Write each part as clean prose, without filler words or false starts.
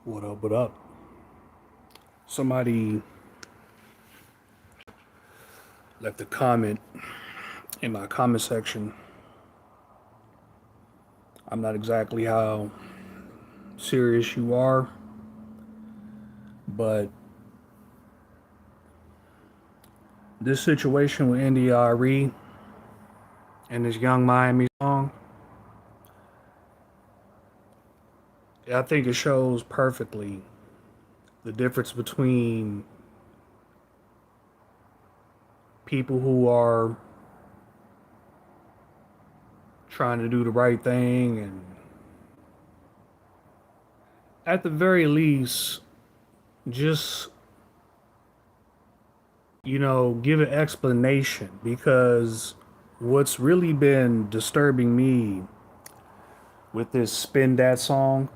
What up, what up? Somebody left a comment in my comment section. I'm not exactly how serious you are, but this situation with India.Arie and this Young Miami song, I think it shows perfectly the difference between people who are trying to do the right thing and, at the very least, just, give an explanation, because what's really been disturbing me with this Spin That song,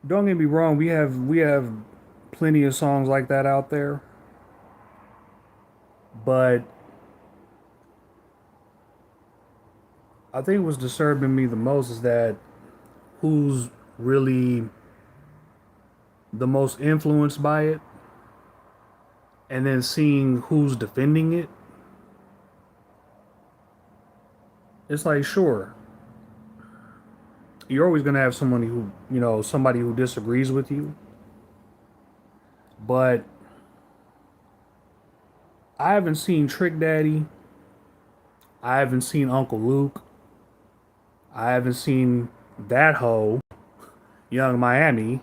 don't get me wrong, we have plenty of songs like that out there, but I think what's disturbing me the most is that who's really the most influenced by it, and then seeing who's defending it. It's like, sure, you're always gonna have somebody who disagrees with you, but I haven't seen Trick Daddy, I haven't seen Uncle Luke, I haven't seen that hoe, Young Miami,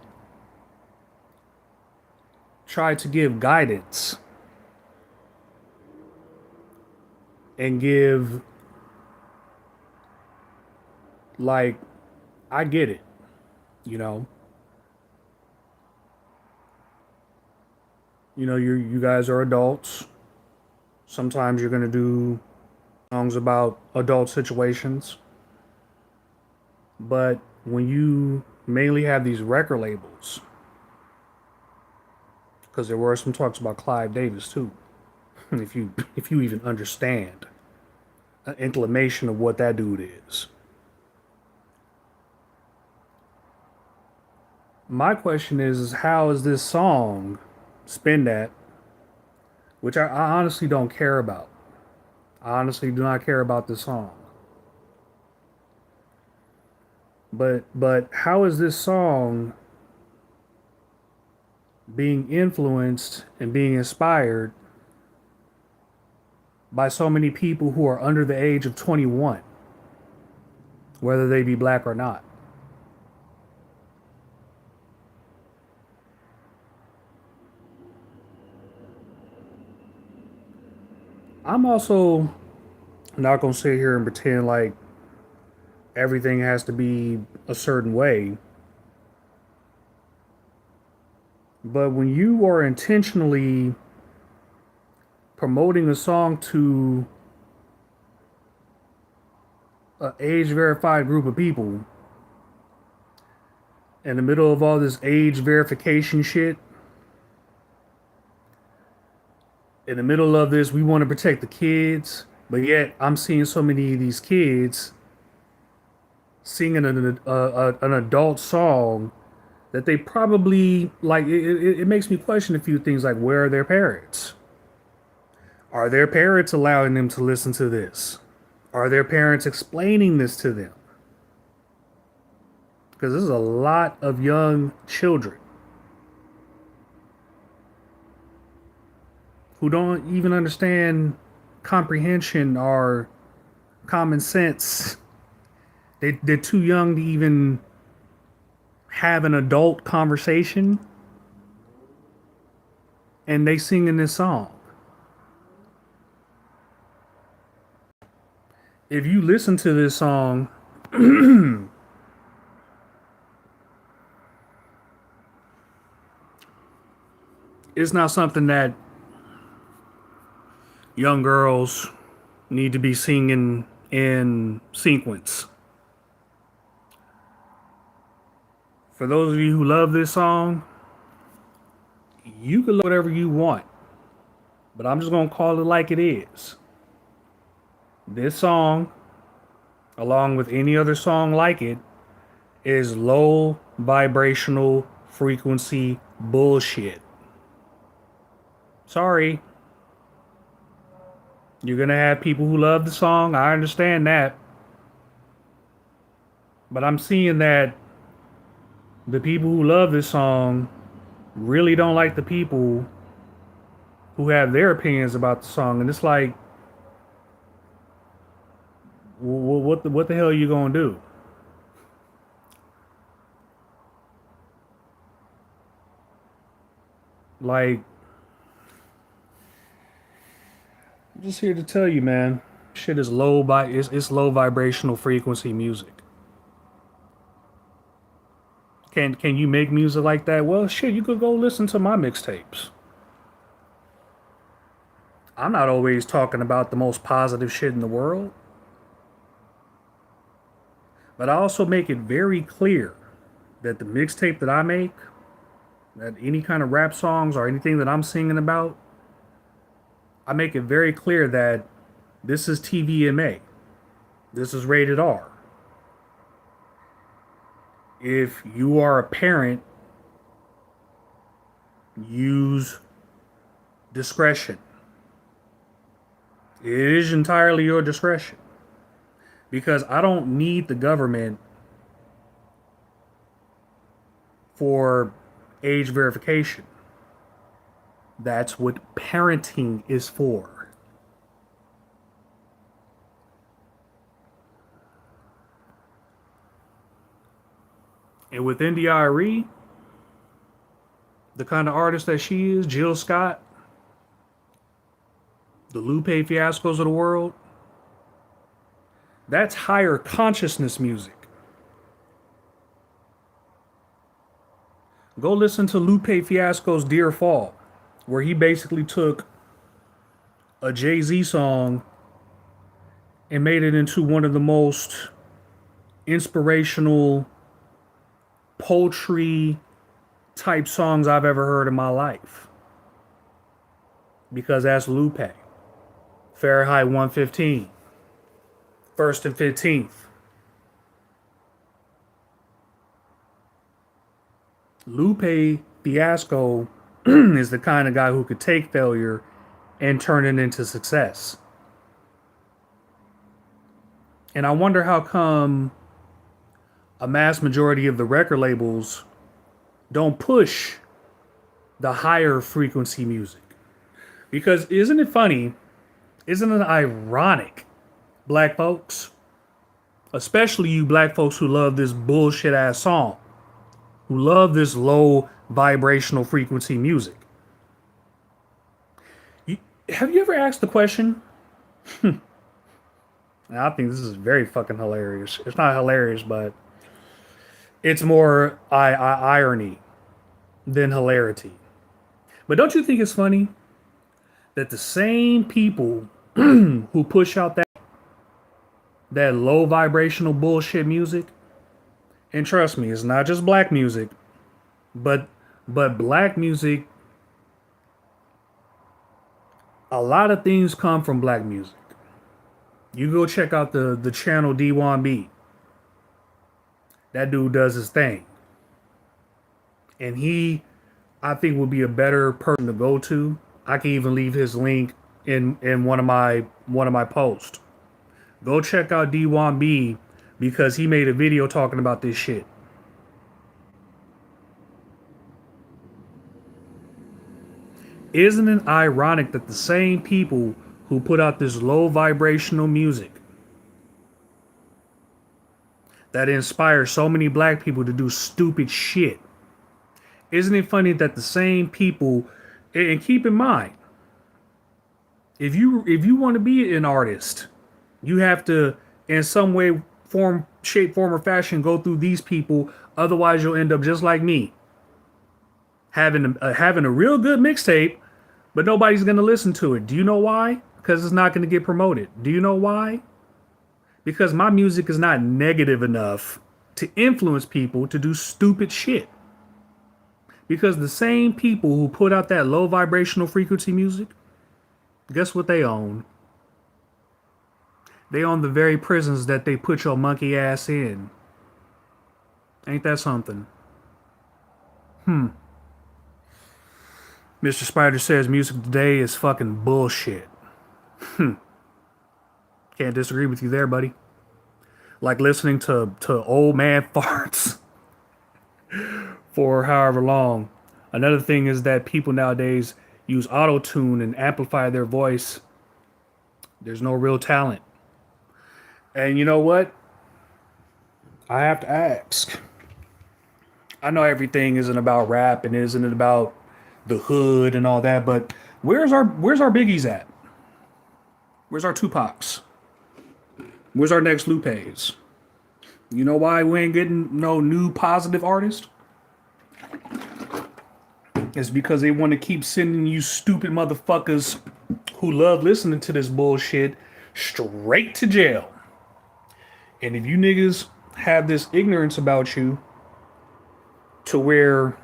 try to give guidance and give, like, I get it, you know. You guys are adults. Sometimes you're gonna do songs about adult situations, but when you mainly have these record labels, because there were some talks about Clive Davis too, if you even understand an inclination of what that dude is. My question is how is this song, Spin That, which I honestly don't care about. I honestly do not care about this song. But how is this song being influenced and being inspired by so many people who are under the age of 21, whether they be black or not? I'm also not gonna sit here and pretend like everything has to be a certain way. But when you are intentionally promoting a song to an age verified group of people in the middle of all this age verification shit, in the middle of this, we want to protect the kids, but yet I'm seeing so many of these kids singing an adult song that they probably like. It makes me question a few things, like, where are their parents? Are their parents allowing them to listen to this? Are their parents explaining this to them? Because this is a lot of young children who don't even understand comprehension or common sense. They're too young to even have an adult conversation, and they sing in this song. If you listen to this song, it's not something that young girls need to be singing in sequence. For those of you who love this song, you can love whatever you want, but I'm just gonna call it like it is. This song, along with any other song like it, is low vibrational frequency bullshit. Sorry. You're going to have people who love the song. I understand that. But I'm seeing that the people who love this song really don't like the people who have their opinions about the song. And it's like, what the hell are you going to do? Like, I'm just here to tell you, man. Shit is it's low vibrational frequency music. Can you make music like that? Well, shit, you could go listen to my mixtapes. I'm not always talking about the most positive shit in the world. But I also make it very clear that the mixtape that I make, that any kind of rap songs or anything that I'm singing about, I make it very clear that this is TVMA. This is rated R. If you are a parent, use discretion. It is entirely your discretion. Because I don't need the government for age verification. That's what parenting is for. And with NDIRE, the kind of artist that she is, Jill Scott, the Lupe Fiascos of the world, that's higher consciousness music. Go listen to Lupe Fiasco's Dear Fall, where he basically took a Jay-Z song and made it into one of the most inspirational poetry type songs I've ever heard in my life. Because that's Lupe. Fahrenheit 115. 1st and 15th. Lupe Fiasco is the kind of guy who could take failure and turn it into success. And I wonder how come a mass majority of the record labels don't push the higher frequency music. Because isn't it funny? Isn't it ironic, black folks? Especially you black folks who love this bullshit ass song. Who love this low vibrational frequency music. Have you ever asked the question? I think this is very fucking hilarious. It's not hilarious, but it's more irony than hilarity. But don't you think it's funny that the same people who push out that low vibrational bullshit music, and trust me, it's not just black music, but black music, a lot of things come from black music. You go check out the channel D1B. That dude does his thing. And he, I think, would be a better person to go to. I can even leave his link in one of my posts. Go check out D1B because he made a video talking about this shit. Isn't it ironic that the same people who put out this low vibrational music that inspires so many black people to do stupid shit, isn't it funny that the same people, and keep in mind, if you want to be an artist, you have to, in some way, shape, form, or fashion, go through these people. Otherwise, you'll end up just like me, having a real good mixtape, but nobody's gonna listen to it. Do you know why? Because it's not gonna get promoted. Do you know why? Because my music is not negative enough to influence people to do stupid shit. Because the same people who put out that low vibrational frequency music, guess what they own? They own the very prisons that they put your monkey ass in. Ain't that something? Mr. Spider says music today is fucking bullshit. Can't disagree with you there, buddy. Like listening to old man farts for however long. Another thing is that people nowadays use auto tune and amplify their voice. There's no real talent. And you know what? I have to ask. I know everything isn't about rap and isn't about the hood and all that, but where's our biggies at? Where's our Tupacs? Where's our next Lupes? You know why we ain't getting no new positive artist? It's because they want to keep sending you stupid motherfuckers who love listening to this bullshit straight to jail. And if you niggas have this ignorance about you to where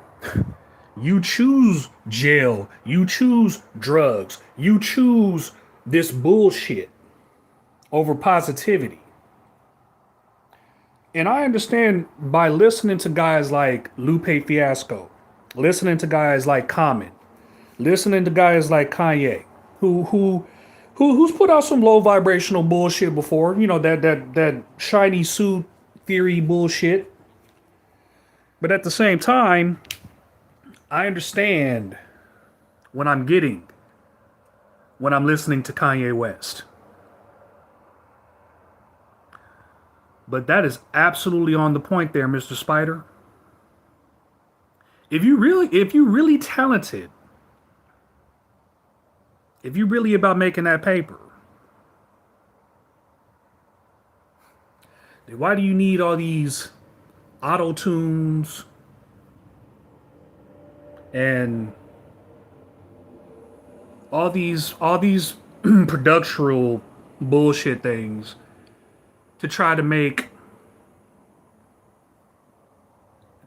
you choose jail, you choose drugs, you choose this bullshit over positivity. And I understand by listening to guys like Lupe Fiasco, listening to guys like Common, listening to guys like Kanye, who's put out some low vibrational bullshit before, you know, that shiny suit theory bullshit. But at the same time, I understand what I'm getting when I'm listening to Kanye West. But that is absolutely on the point there, Mr. Spider. If you really talented, if you really about making that paper, then why do you need all these auto tunes and all these productional bullshit things to try to make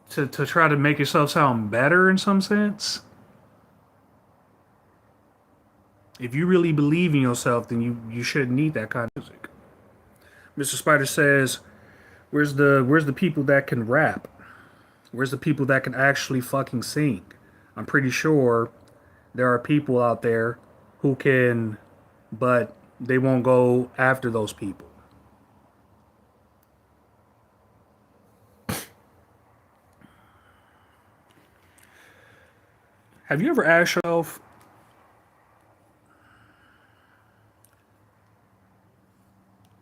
to try to make yourself sound better in some sense? If you really believe in yourself, then you shouldn't need that kind of music. Mr. Spider says, where's the people that can rap? Where's the people that can actually fucking sing? I'm pretty sure there are people out there who can, but they won't go after those people. Have you ever asked yourself,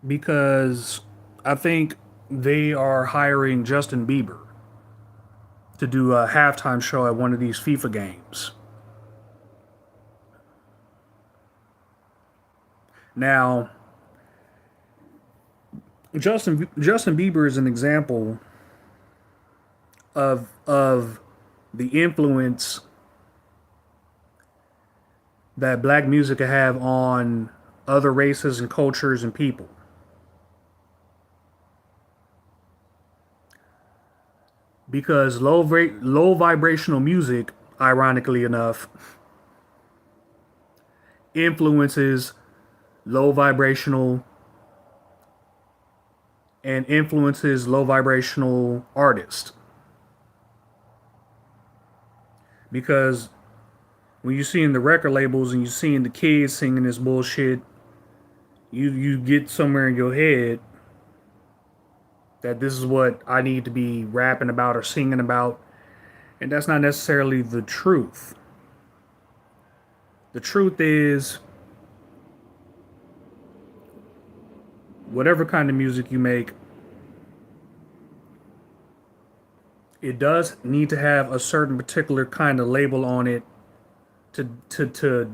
because I think they are hiring Justin Bieber to do a halftime show at one of these FIFA games. Now, Justin Bieber is an example of the influence that black music can have on other races and cultures and people. Because low vibrational music, ironically enough, influences low vibrational and influences low vibrational artists. Because when you see in the record labels and you seeing the kids singing this bullshit, you get somewhere in your head that this is what I need to be rapping about or singing about. And that's not necessarily the truth. The truth is, whatever kind of music you make, it does need to have a certain particular kind of label on it to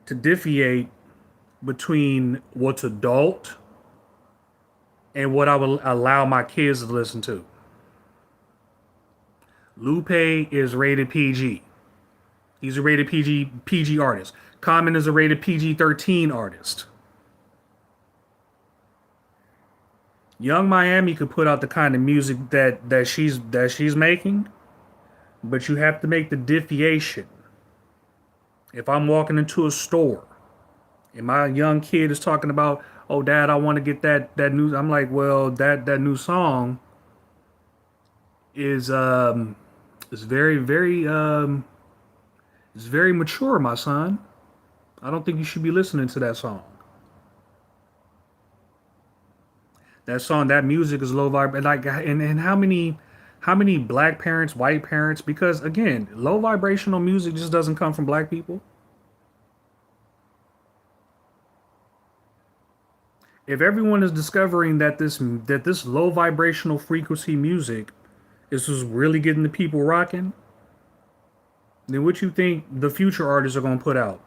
differentiate between what's adult and what I will allow my kids to listen to. Lupe is rated PG. He's a rated PG artist. Common is a rated PG-13 artist. Young Miami could put out the kind of music that she's making, but you have to make the differentiation. If I'm walking into a store and my young kid is talking about, oh, Dad, I want to get that new. I'm like, well, that new song is It's it's very mature, my son. I don't think you should be listening to that song. That music is low vibe, and like, and how many black parents, white parents? Because again, low vibrational music just doesn't come from black people. If everyone is discovering that this low vibrational frequency music is just really getting the people rocking, then what you think the future artists are going to put out?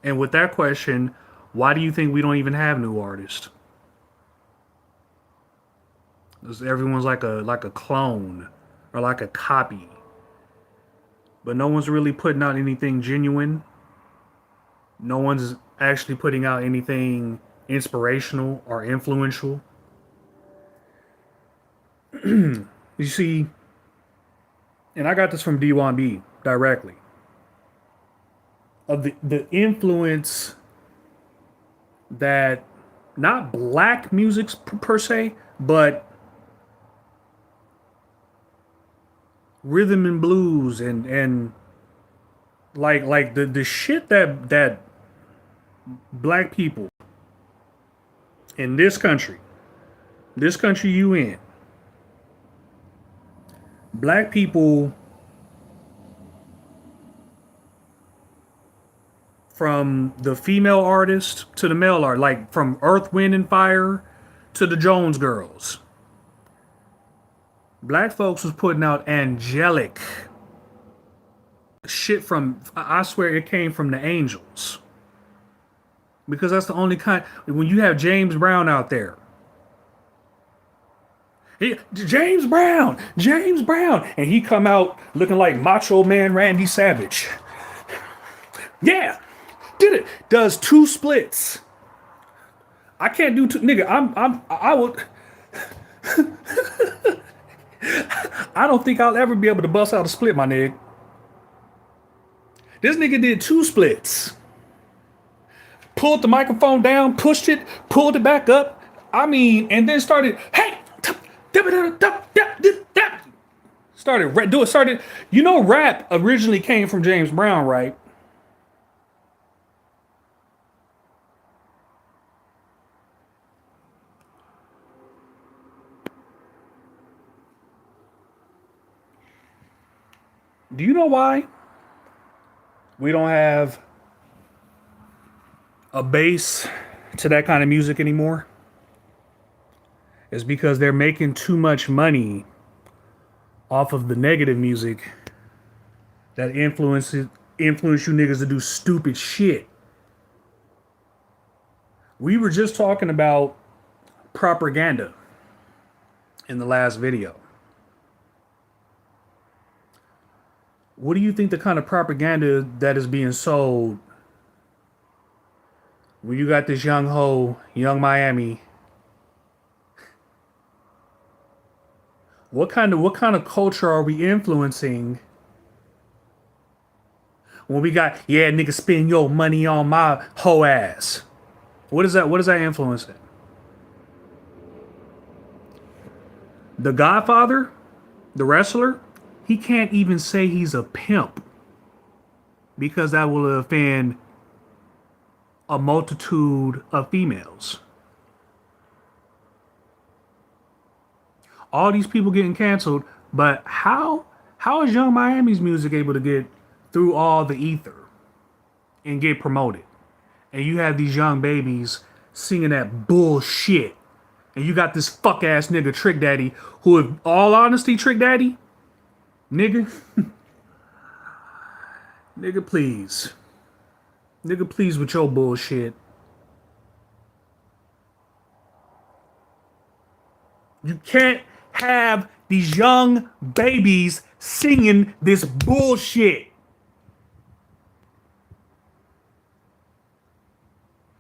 And with that question, why do you think we don't even have new artists? 'Cause everyone's like a clone or like a copy, but no one's really putting out anything genuine. No one's actually putting out anything inspirational or influential. You see, and I got this from D1B directly, of the influence that not black music per se, but rhythm and blues and like the shit that black people in this country you in, black people from the female artist to the male art, like from Earth, Wind, and Fire to the Jones Girls. Black folks was putting out angelic shit from, I swear it came from the angels. Because that's the only kind, when you have James Brown out there. James Brown. And he come out looking like Macho Man Randy Savage. Yeah, did it. Does 2 splits. I can't do 2, nigga. I would. I don't think I'll ever be able to bust out a split, my nigga. This nigga did 2 splits. Pulled the microphone down, pushed it, pulled it back up. I mean, and then started, hey, started. You know, rap originally came from James Brown, right? Do you know why we don't have a bass to that kind of music anymore? It's because they're making too much money off of the negative music that influence you niggas to do stupid shit. We were just talking about propaganda in the last video. What do you think the kind of propaganda that is being sold when you got this young hoe, Young Miami? What kind of culture are we influencing when we got, yeah, nigga, spend your money on my hoe ass? What is that influencing? The Godfather, the wrestler, he can't even say he's a pimp because that will offend a multitude of females. All these people getting canceled, but how is Young Miami's music able to get through all the ether and get promoted? And you have these young babies singing that bullshit. And you got this fuck ass nigga Trick Daddy, who, in all honesty, Trick Daddy, nigga, nigga, please. Nigga, please with your bullshit. You can't have these young babies singing this bullshit.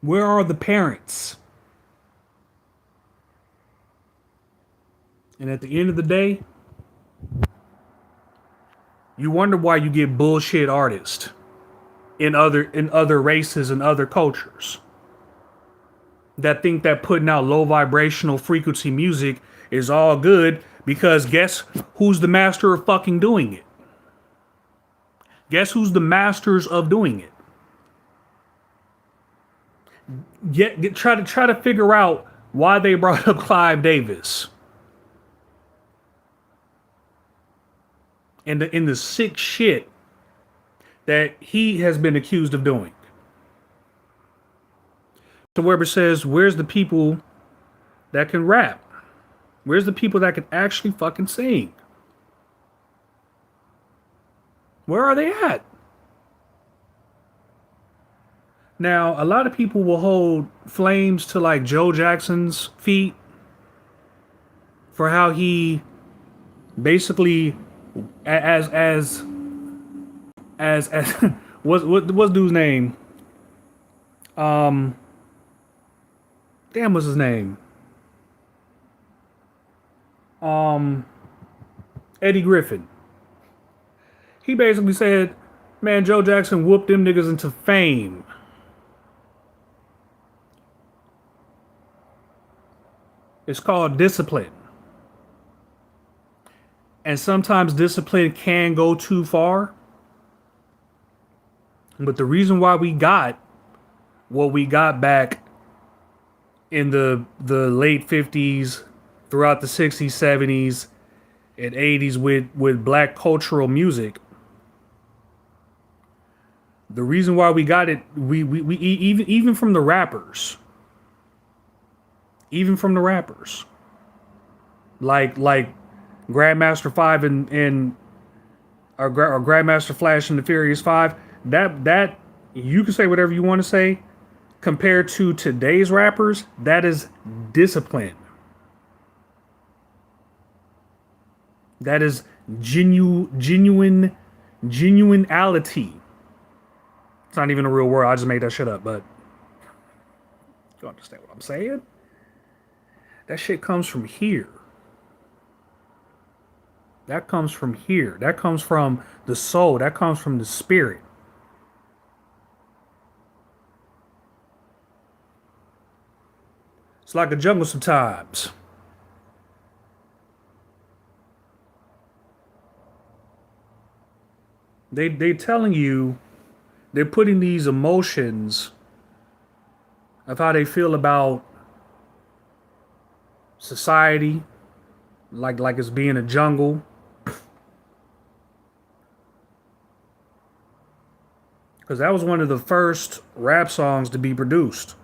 Where are the parents? And at the end of the day, you wonder why you get bullshit artists in other races and other cultures that think that putting out low vibrational frequency music is all good Because guess who's the master of fucking doing it? Guess who's the masters of doing it? Try to figure out why they brought up Clive Davis and in the sick shit that he has been accused of doing. So Weber says, "Where's the people that can rap? Where's the people that can actually fucking sing? Where are they at?" Now, a lot of people will hold flames to like Joe Jackson's feet for how he basically, as what's dude's name? Damn, what's his name? Eddie Griffin. He basically said, "Man, Joe Jackson whooped them niggas into fame." It's called discipline. And sometimes discipline can go too far. But the reason why we got what we got back in the late 50s, throughout the 60s, 70s, and 80s with black cultural music, the reason why we got it, we even from the rappers, like Grandmaster Five and or Grandmaster Flash and the Furious Five. That you can say whatever you want to say. Compared to today's rappers, that is discipline. That is genuinity. It's not even a real word. I just made that shit up, but you understand what I'm saying? That shit comes from here. That comes from here. That comes from the soul. That comes from the spirit. It's like a jungle sometimes. They telling you, they're putting these emotions of how they feel about society, like it's being a jungle. Because that was one of the first rap songs to be produced,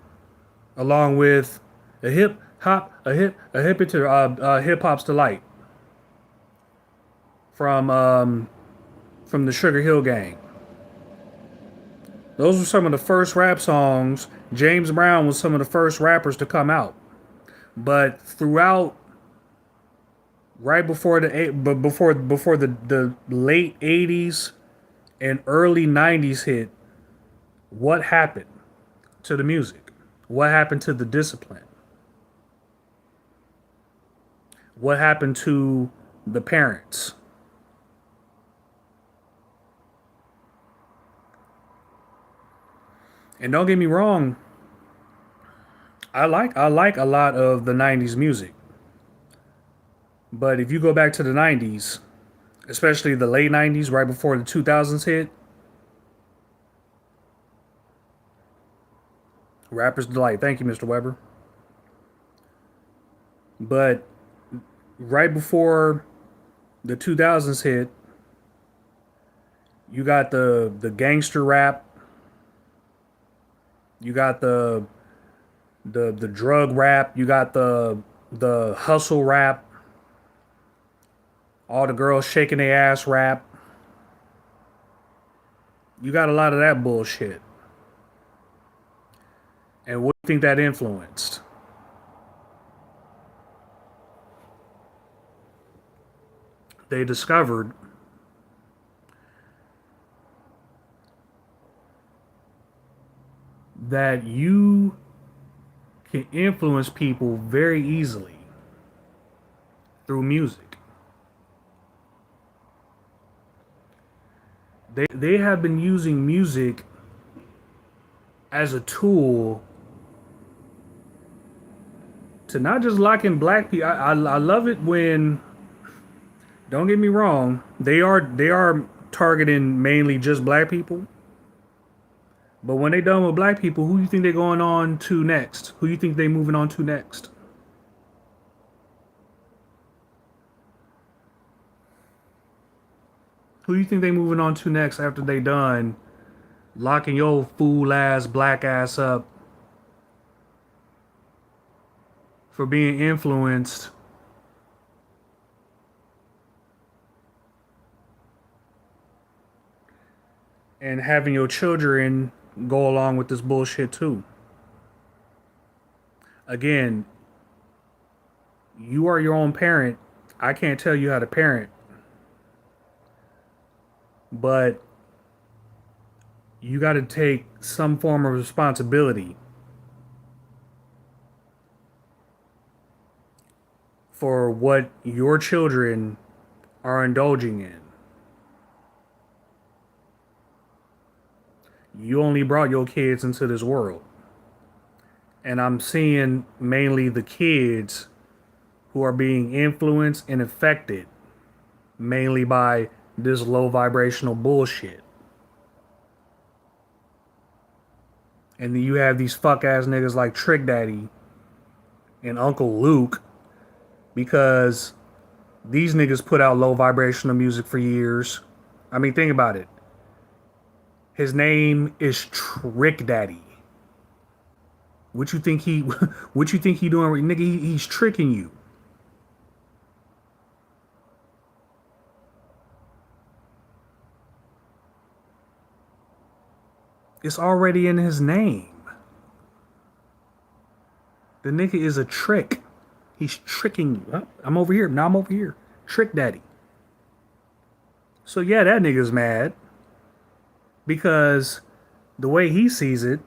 along with a hip hop's delight from the Sugar Hill Gang. Those were some of the first rap songs. James Brown was some of the first rappers to come out. But throughout, right before the late 80s and early 90s hit, what happened to the music? What happened to the discipline? What happened to the parents? And don't get me wrong, I like a lot of the 90s music. But if you go back to the 90s, especially the late 90s, right before the 2000s hit, Rapper's Delight. Thank you, Mr. Weber. But right before the 2000s hit, you got the gangster rap, you got the drug rap, you got the hustle rap, all the girls shaking their ass rap. You got a lot of that bullshit. And what do you think that influenced? They discovered that you can influence people very easily through music. They have been using music as a tool to not just lock in black people. I love it when Don't get me wrong. They are targeting mainly just black people. But when they done with black people, who you think they're going on to next? Who you think they moving on to next? Who you think they moving on to next after they done locking your fool ass black ass up for being influenced and having your children go along with this bullshit too? Again, you are your own parent. I can't tell you how to parent, but you got to take some form of responsibility for what your children are indulging in. You only brought your kids into this world. And I'm seeing mainly the kids who are being influenced and affected mainly by this low vibrational bullshit. And then you have these fuck ass niggas like Trick Daddy and Uncle Luke because these niggas put out low vibrational music for years. I mean, think about it. His name is Trick Daddy. What you think he what you think he doing? Nigga, he's tricking you. It's already in his name. The nigga is a trick. He's tricking you. Huh? I'm over here. Now I'm over here. Trick Daddy. So yeah, that nigga's mad because the way he sees it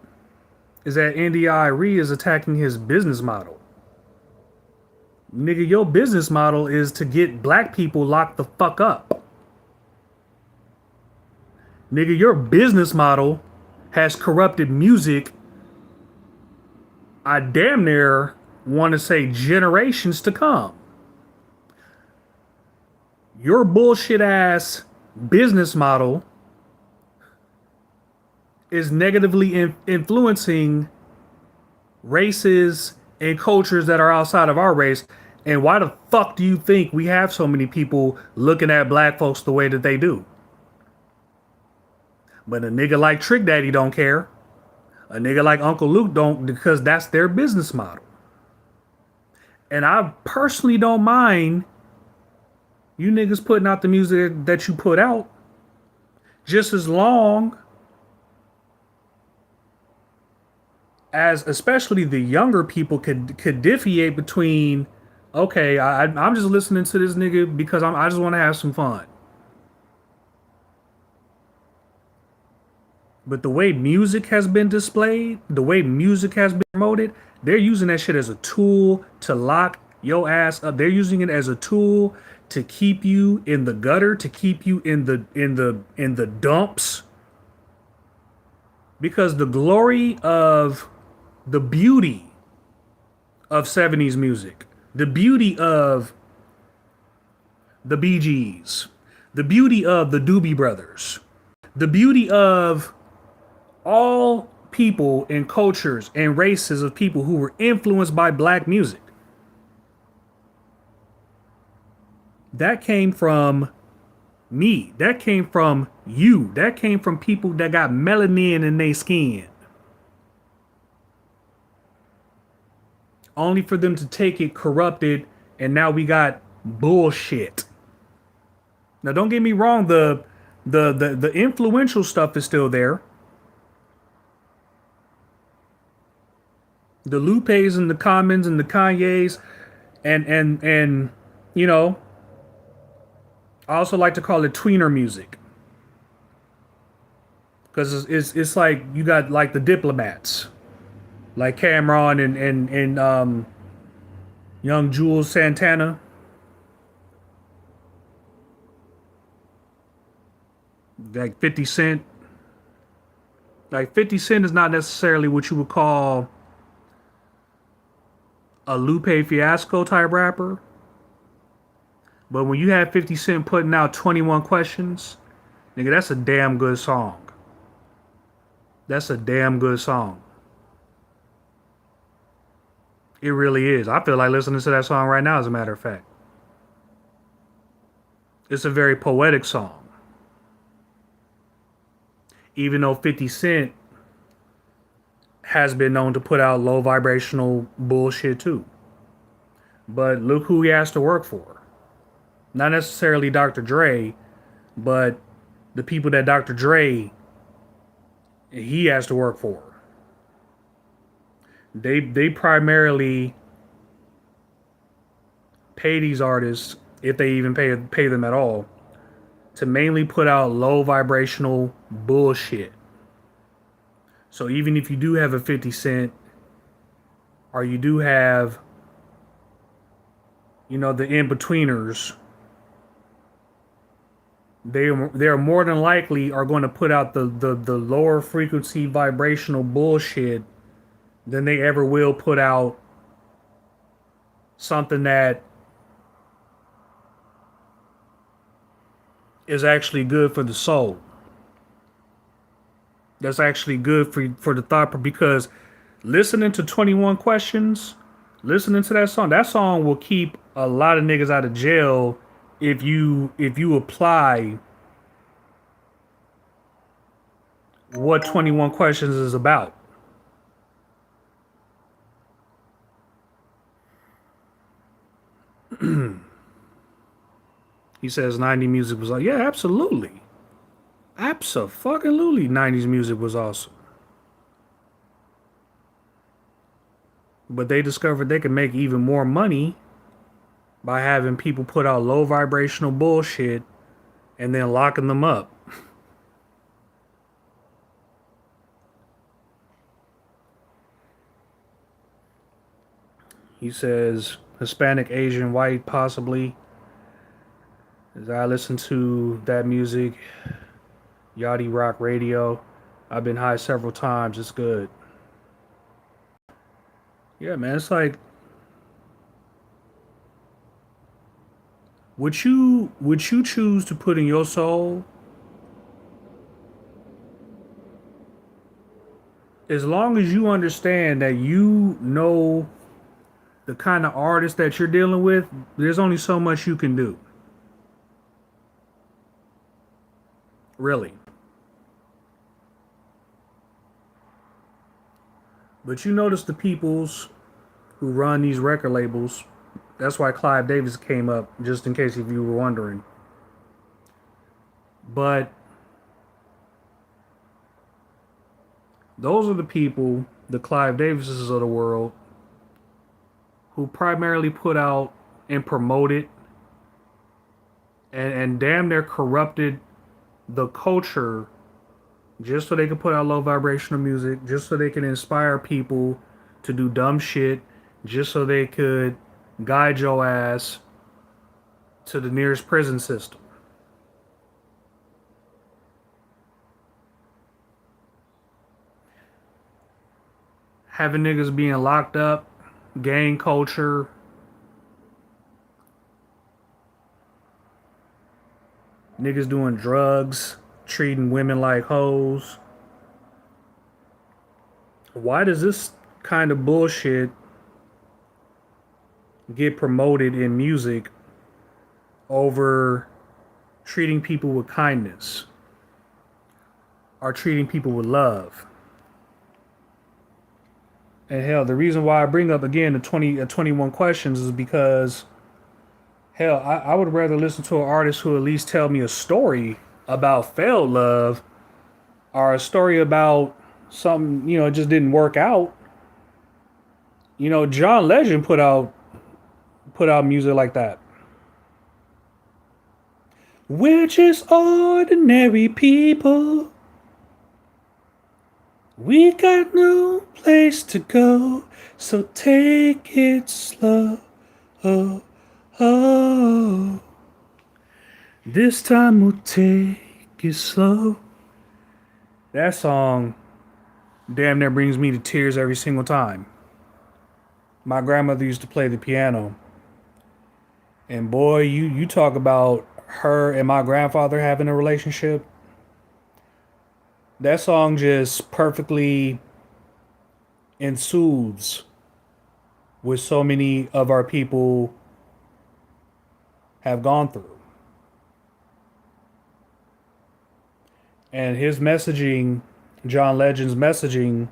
is that NDIRE is attacking his business model. Nigga, your business model is to get black people locked the fuck up. Nigga, your business model has corrupted music. I damn near want to say generations to come. Your bullshit ass business model is negatively influencing races and cultures that are outside of our race. And why the fuck do you think we have so many people looking at black folks the way that they do? But a nigga like Trick Daddy don't care. A nigga like Uncle Luke don't, because that's their business model. And I personally don't mind you niggas putting out the music that you put out, just as long as especially the younger people could differentiate between, okay, I'm just listening to this nigga because I just want to have some fun. But the way music has been displayed, the way music has been promoted, they're using that shit as a tool to lock your ass up. They're using it as a tool to keep you in the gutter, to keep you in the dumps. Because the beauty of 70s music, the beauty of the Bee Gees, the beauty of the Doobie Brothers, the beauty of all people and cultures and races of people who were influenced by black music. That came from me. That came from you. That came from people that got melanin in their skin. Only for them to take it corrupted, and now we got bullshit. Now don't get me wrong, the influential stuff is still there. The Lupes and the Commons and the Kanyes and you know, I also like to call it tweener music. Because it's like you got like the diplomats, like Cameron and young Jules Santana. Like 50 Cent. Like 50 Cent is not necessarily what you would call a Lupe Fiasco type rapper. But when you have 50 Cent putting out 21 Questions, nigga, that's a damn good song. That's a damn good song. It really is. I feel like listening to that song right now, as a matter of fact. It's a very poetic song. Even though 50 Cent has been known to put out low vibrational bullshit too. But look who he has to work for. Not necessarily Dr. Dre, but the people that Dr. Dre he has to work for. They primarily pay these artists, if they even pay them at all, to mainly put out low vibrational bullshit. So even if you do have a 50 Cent, or you do have, the in-betweeners, they're more than likely are going to put out the lower frequency vibrational bullshit than they ever will put out something that is actually good for the soul. That's actually good for the thought, because listening to 21 Questions, listening to that song will keep a lot of niggas out of jail if you apply what 21 Questions is about. He says 90 music was like, yeah, absolutely. Absolutely 90s music was awesome. But they discovered they could make even more money by having people put out low vibrational bullshit and then locking them up. He says Hispanic, Asian, white, possibly. As I listen to that music, Yachty Rock Radio, I've been high several times. It's good. Yeah, man. It's like, would you choose to put in your soul, as long as you understand that you know the kind of artist that you're dealing with, there's only so much you can do. Really. But you notice the peoples who run these record labels. That's why Clive Davis came up, just in case if you were wondering. But those are the people, the Clive Davises of the world, who primarily put out and promoted and damn near corrupted the culture just so they could put out low vibrational music, just so they can inspire people to do dumb shit, just so they could guide your ass to the nearest prison system. Having niggas being locked up, gang culture, niggas doing drugs, treating women like hoes. Why does this kind of bullshit get promoted in music over treating people with kindness or treating people with love? And hell, the reason why I bring up again the 21 Questions is because, hell, I would rather listen to an artist who at least tell me a story about failed love, or a story about something, it just didn't work out. John Legend put out music like that. We're just ordinary people. We got no place to go, so take it slow. Oh, oh. This time we'll take it slow. That song damn near brings me to tears every single time. My grandmother used to play the piano, And boy, you talk about her and my grandfather having a relationship. That song just perfectly ensues with so many of our people have gone through. And his messaging, John Legend's messaging,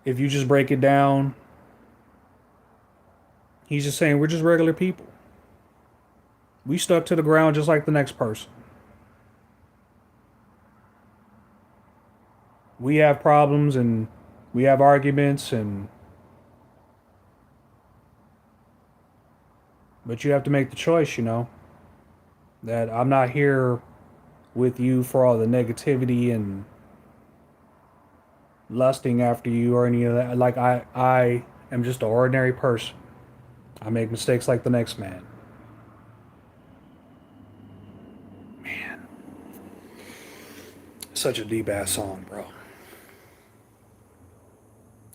if you just break it down, he's just saying we're just regular people. We stuck to the ground just like the next person. We have problems and we have arguments and but you have to make the choice, that I'm not here with you for all the negativity and lusting after you or any of that. Like I am just an ordinary person. I make mistakes like the next man. Man, such a deep ass song, bro. It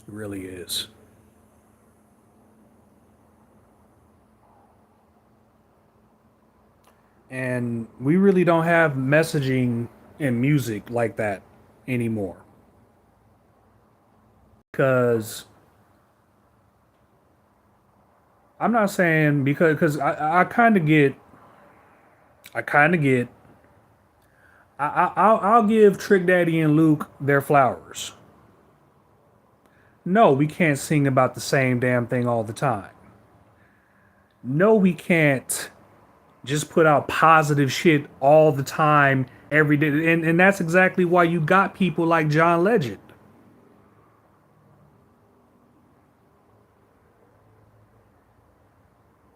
really is. And we really don't have messaging in music like that anymore. Because I'm not saying because I kind of get I kind of get I'll give Trick Daddy and Luke their flowers. No, we can't sing about the same damn thing all the time. No, we can't just put out positive shit all the time, every day. And that's exactly why you got people like John Legend.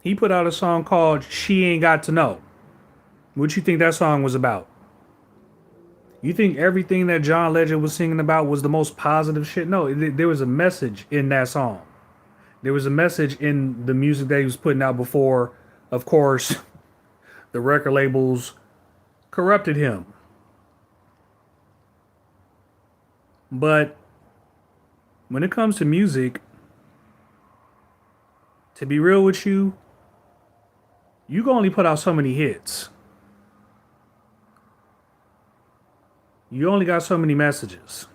He put out a song called She Ain't Got to Know. What you think that song was about? You think everything that John Legend was singing about was the most positive shit? No, there was a message in that song. There was a message in the music that he was putting out before, of course, the record labels corrupted him. But when it comes to music, to be real with you, you can only put out so many hits. You only got so many messages.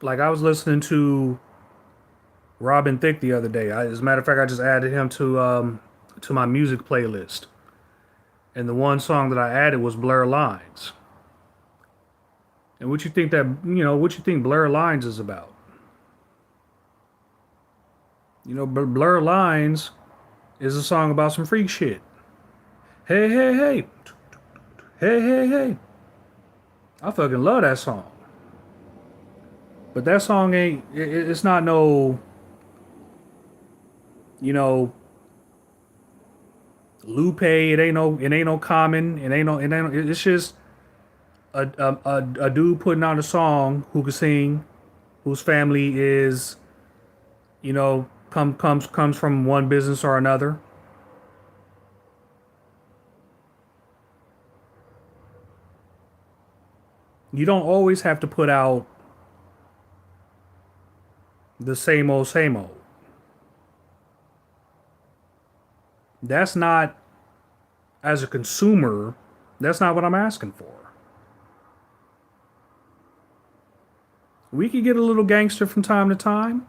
Like I was listening to Robin Thicke the other day. As a matter of fact, I just added him to my music playlist. And the one song that I added was Blur Lines. And what you think Blur Lines is about? Blur Lines is a song about some freak shit. Hey, hey, hey. Hey, hey, hey. I fucking love that song. But that song it's not no, you know, Lupe. It ain't no Common. It's just a dude putting out a song who can sing, whose family is, comes from one business or another. You don't always have to put out the same old, same old. That's not, as a consumer, that's not what I'm asking for. We could get a little gangster from time to time.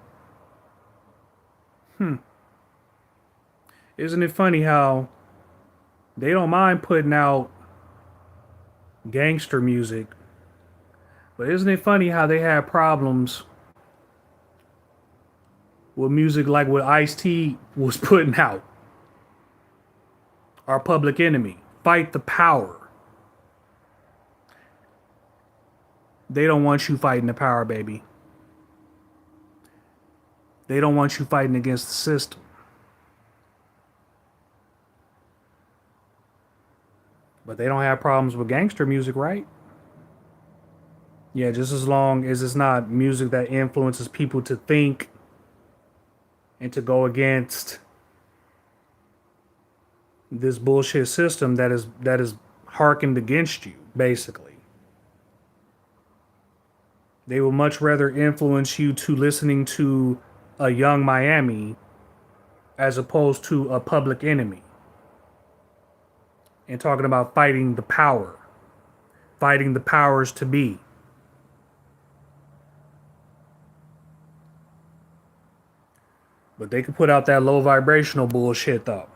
Isn't it funny how they don't mind putting out gangster music, but isn't it funny how they have problems with music like what Ice-T was putting out? Our Public Enemy, Fight the Power. They don't want you fighting the power, baby. They don't want you fighting against the system. But they don't have problems with gangster music, right? Yeah, just as long as it's not music that influences people to think and to go against this bullshit system that is harkened against you, basically. They will much rather influence you to listening to a Young Miami as opposed to a Public Enemy and talking about fighting the power, fighting the powers to be. But they can put out that low vibrational bullshit though.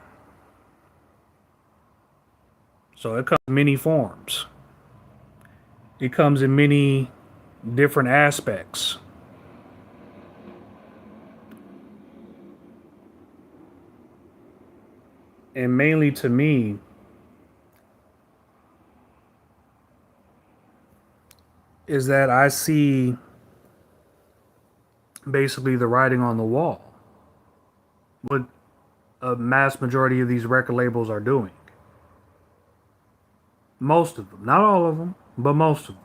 So it comes in many forms. It comes in many different aspects. And mainly to me, is that I see basically the writing on the wall. What a mass majority of these record labels are doing. Most of them. Not all of them, but most of them.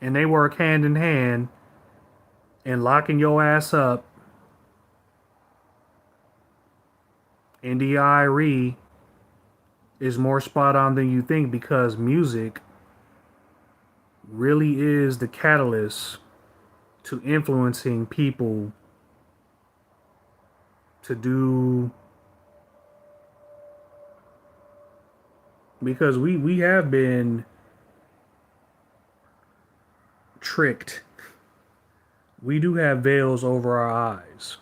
And they work hand in hand in locking your ass up. NDIRE is more spot on than you think because music really is the catalyst to influencing people to do, because we have been tricked. We do have veils over our eyes.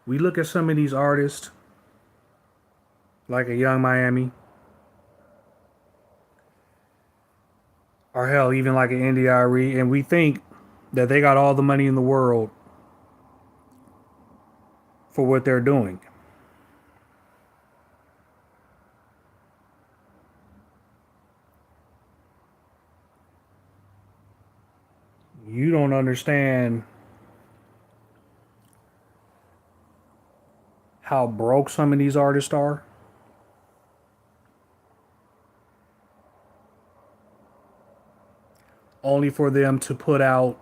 We look at some of these artists like a Young Miami, or hell, even like an NDIRE, and we think that they got all the money in the world for what they're doing. You don't understand how broke some of these artists are. Only for them to put out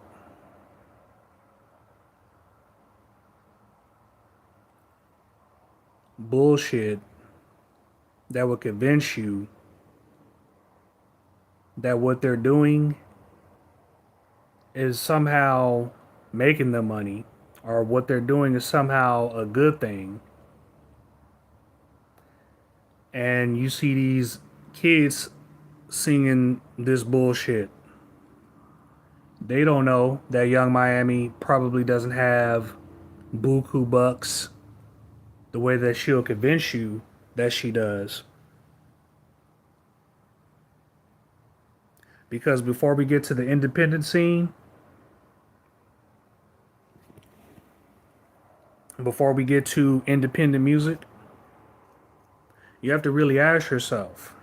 bullshit that would convince you that what they're doing is somehow making them money, or what they're doing is somehow a good thing. And you see these kids singing this bullshit. They don't know that Young Miami probably doesn't have buku bucks the way that she'll convince you that she does. Because before we get to the independent scene, before we get to independent music, you have to really ask yourself,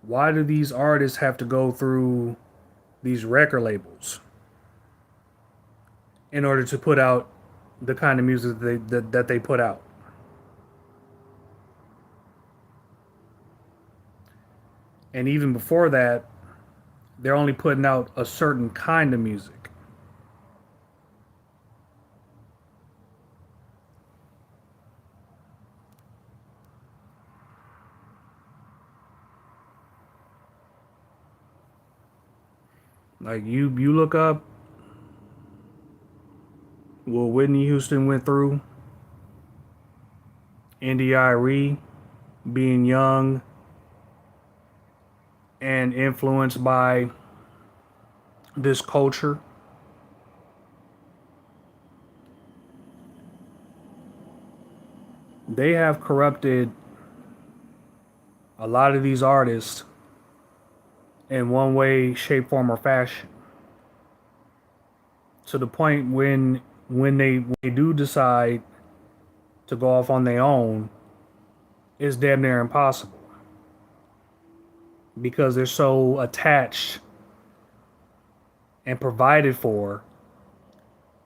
why do these artists have to go through these record labels in order to put out the kind of music that they put out? And even before that, they're only putting out a certain kind of music. Like you look up what Whitney Houston went through, NDIRE, being young and influenced by this culture. They have corrupted a lot of these artists in one way, shape, form, or fashion. To the point when they do decide to go off on their own, it's damn near impossible. Because they're so attached and provided for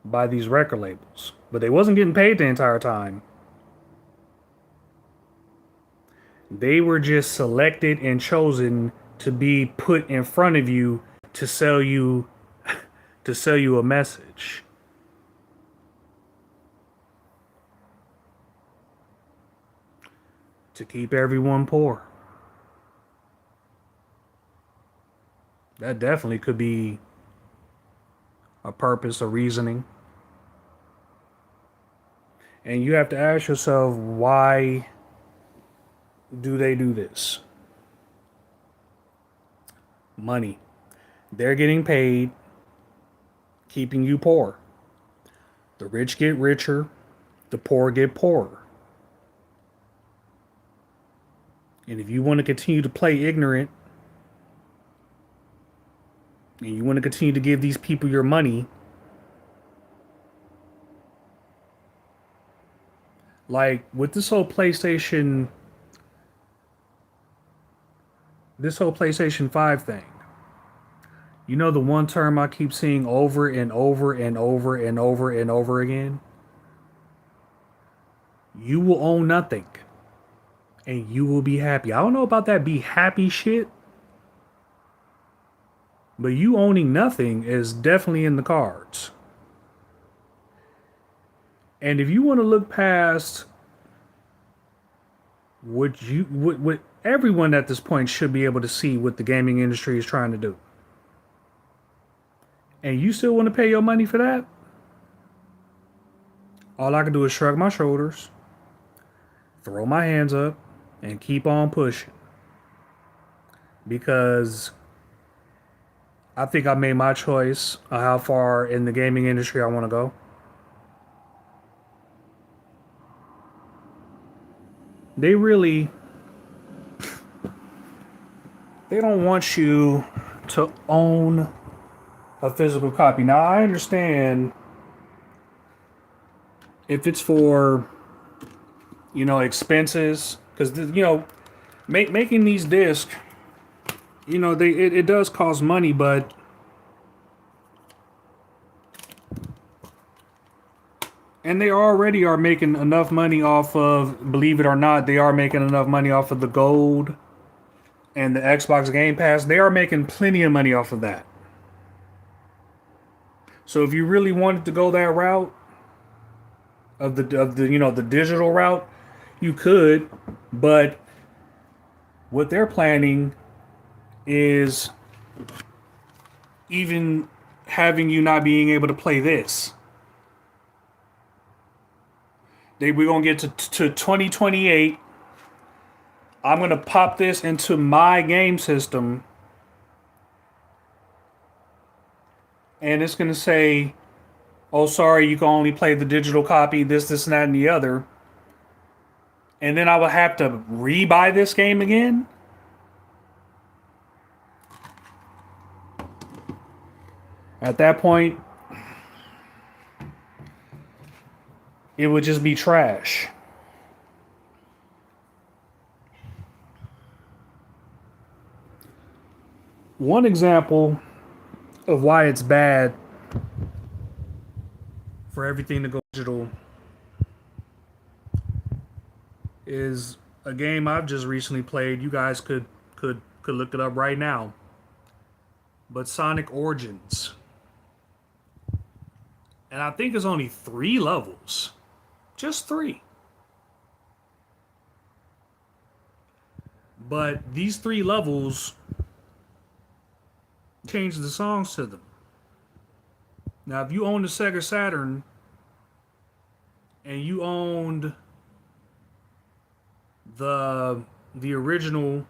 by these record labels. But they wasn't getting paid the entire time. They were just selected and chosen to be put in front of you to sell you a message. To keep everyone poor. That definitely could be a purpose, a reasoning. And you have to ask yourself, why do they do this? Money. They're getting paid, keeping you poor. The rich get richer, the poor get poorer. And if you want to continue to play ignorant, and you want to continue to give these people your money, like with this whole PlayStation 5 thing, you know the one term I keep seeing over and over and over and over and over again? You will own nothing and you will be happy. I don't know about that be happy shit, but you owning nothing is definitely in the cards. And if you want to look past what everyone at this point should be able to see what the gaming industry is trying to do, and you still want to pay your money for that, all I can do is shrug my shoulders, throw my hands up, and keep on pushing. Because I think I made my choice of how far in the gaming industry I want to go. They really, they don't want you to own a physical copy. Now I understand if it's for, expenses, because making these discs, it does cost money, but and they already are making enough money off of, believe it or not, they are making enough money off of the gold and the Xbox Game Pass. They are making plenty of money off of that. So if you really wanted to go that route of the digital route, you could, but what they're planning is even having you not being able to play this. We're gonna get to 2028. I'm gonna pop this into my game system, and it's gonna say, "Oh, sorry, you can only play the digital copy. This, and that, and the other." And then I will have to re-buy this game again. At that point, it would just be trash. One example of why it's bad for everything to go digital is a game I've just recently played. You guys could look it up right now. But Sonic Origins. And I think it's only 3 levels. Just 3. But these 3 levels change the songs to them. Now, if you own the Sega Saturn and you owned the original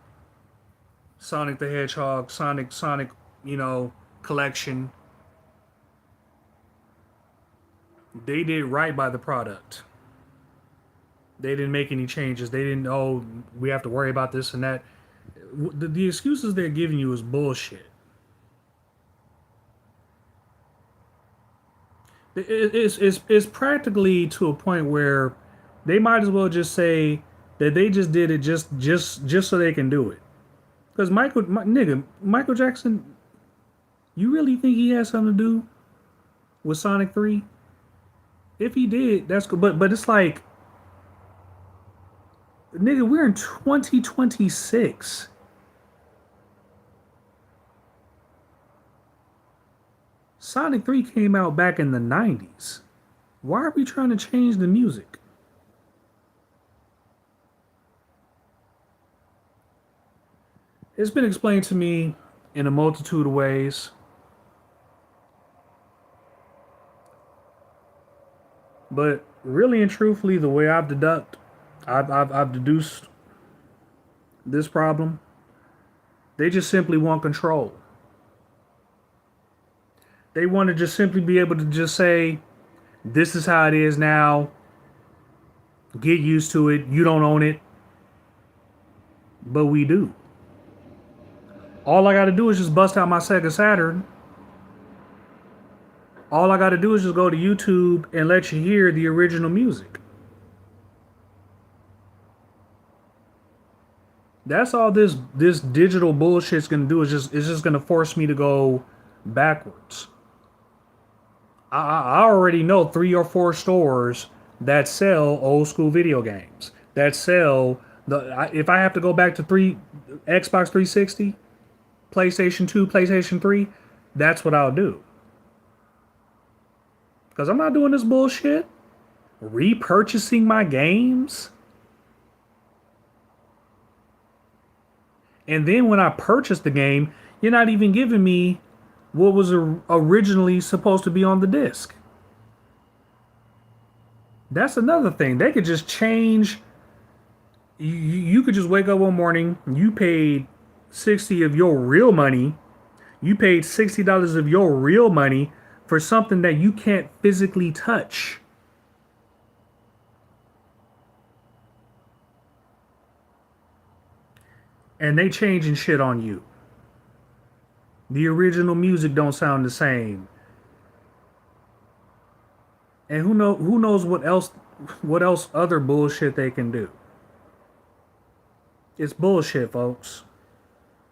Sonic the Hedgehog, Sonic, collection, they did right by the product. They didn't make any changes. They didn't, we have to worry about this and that. The excuses they're giving you is bullshit. It's practically to a point where they might as well just say that they just did it just so they can do it. Because Michael Jackson, you really think he has something to do with Sonic 3? If he did, that's good. But it's like, nigga, we're in 2026. Sonic 3 came out back in the 90s. Why are we trying to change the music? It's been explained to me in a multitude of ways, but really and truthfully, the way I've deduced this problem, they just simply want control. They want to just simply be able to just say, "This is how it is now. Get used to it. You don't own it, but we do." All I got to do is just bust out my Sega Saturn. All I got to do is just go to YouTube and let you hear the original music. That's all this digital bullshit's gonna do, is just it's just gonna force me to go backwards. I already know 3 or 4 stores that sell old school video games, that sell if I have to go back to three Xbox 360, PlayStation 2, PlayStation 3, that's what I'll do. Because I'm not doing this bullshit. Repurchasing my games. And then when I purchase the game, you're not even giving me what was originally supposed to be on the disc. That's another thing. They could just change. You could just wake up one morning, you paid 60 of your real money. You paid $60 of your real money for something that you can't physically touch. And they changing shit on you. The original music don't sound the same. And who knows what else other bullshit they can do. It's bullshit, folks.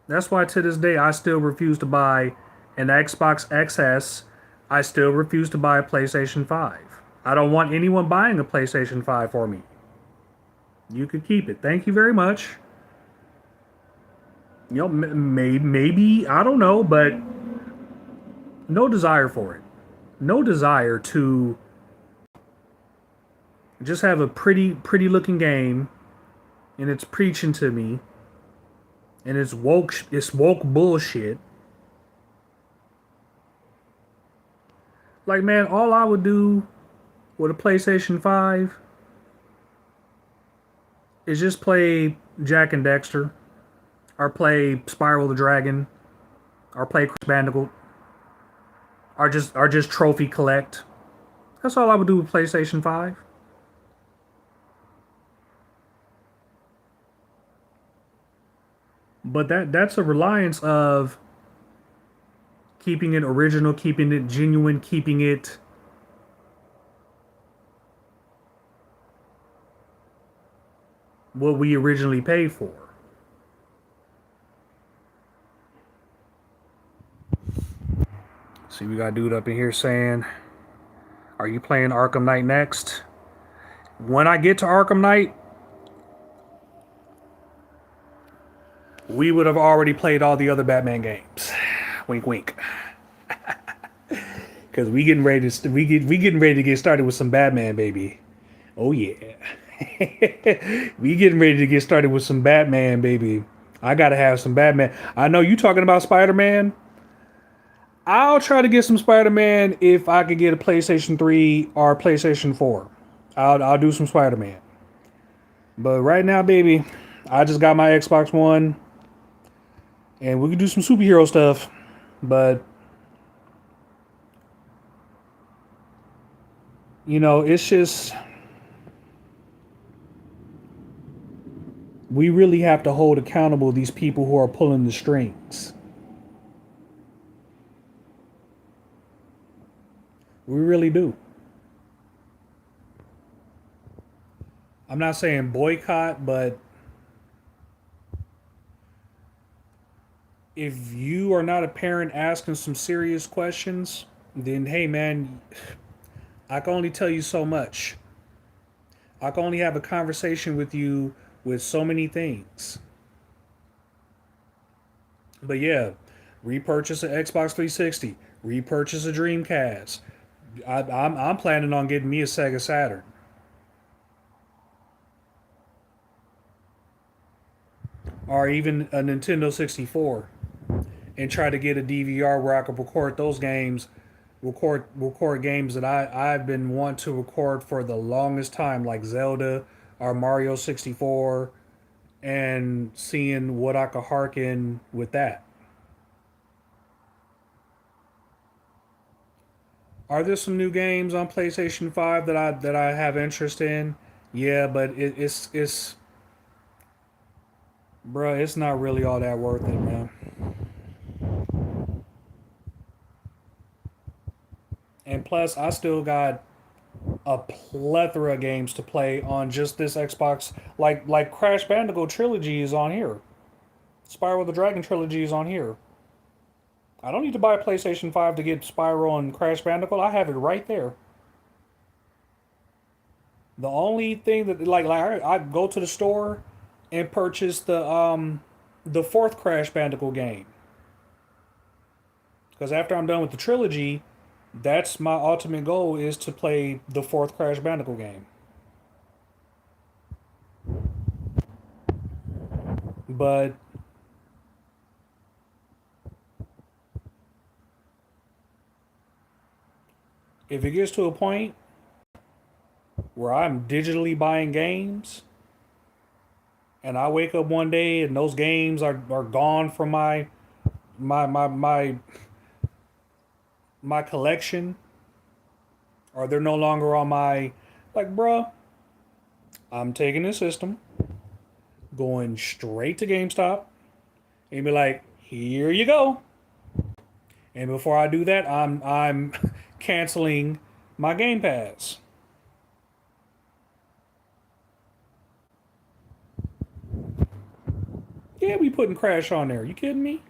That's why to this day I still refuse to buy an Xbox XS. I still refuse to buy a PlayStation 5. I don't want anyone buying a PlayStation 5 for me. You could keep it. Thank you very much. Maybe, I don't know, but no desire for it. No desire to just have a pretty looking game, and it's preaching to me, and it's woke bullshit. Like, man, all I would do with a PlayStation 5 is just play Jack and Dexter, or play Spiral the Dragon, or play Crash Bandicoot, or just trophy collect. That's all I would do with PlayStation 5. But that's a reliance of keeping it original, keeping it genuine, keeping it what we originally paid for. See, we got a dude up in here saying, "Are you playing Arkham Knight next?" When I get to Arkham Knight, we would have already played all the other Batman games. Wink, wink. Because we getting ready to get started with some Batman, baby. Oh yeah. We getting ready to get started with some Batman, baby. I gotta have some Batman. I know you talking about Spider-Man. I'll try to get some Spider-Man if I could get a PlayStation 3 or PlayStation 4. I'll do some Spider-Man. But right now, baby, I just got my Xbox One, and we can do some superhero stuff. But it's just we really have to hold accountable these people who are pulling the strings. We really do. I'm not saying boycott, but if you are not a parent asking some serious questions, then hey man, I can only tell you so much. I can only have a conversation with you with so many things. But yeah, repurchase an Xbox 360, repurchase a Dreamcast. I'm planning on getting me a Sega Saturn. or even a Nintendo 64, and try to get a DVR where I could record those games, record games that I've been wanting to record for the longest time, like Zelda or Mario 64, and seeing what I could harken with that. Are there some new games on PlayStation 5 that I have interest in? Yeah, but it's bruh, it's not really all that worth it, man. And plus, I still got a plethora of games to play on just this Xbox. Like Crash Bandicoot trilogy is on here. Spyro the Dragon trilogy is on here. I don't need to buy a PlayStation 5 to get Spyro and Crash Bandicoot. I have it right there. The only thing that like I go to the store and purchase the fourth Crash Bandicoot game. Because after I'm done with the trilogy, that's my ultimate goal is to play the fourth Crash Bandicoot game. But if it gets to a point where I'm digitally buying games and I wake up one day and those games are gone from my my my my collection, or they're no longer on my, like, bruh, I'm taking this system, going straight to GameStop, and be like, here you go. And before I do that, I'm canceling my Game Pass. Yeah, we putting Crash on there. You kidding me?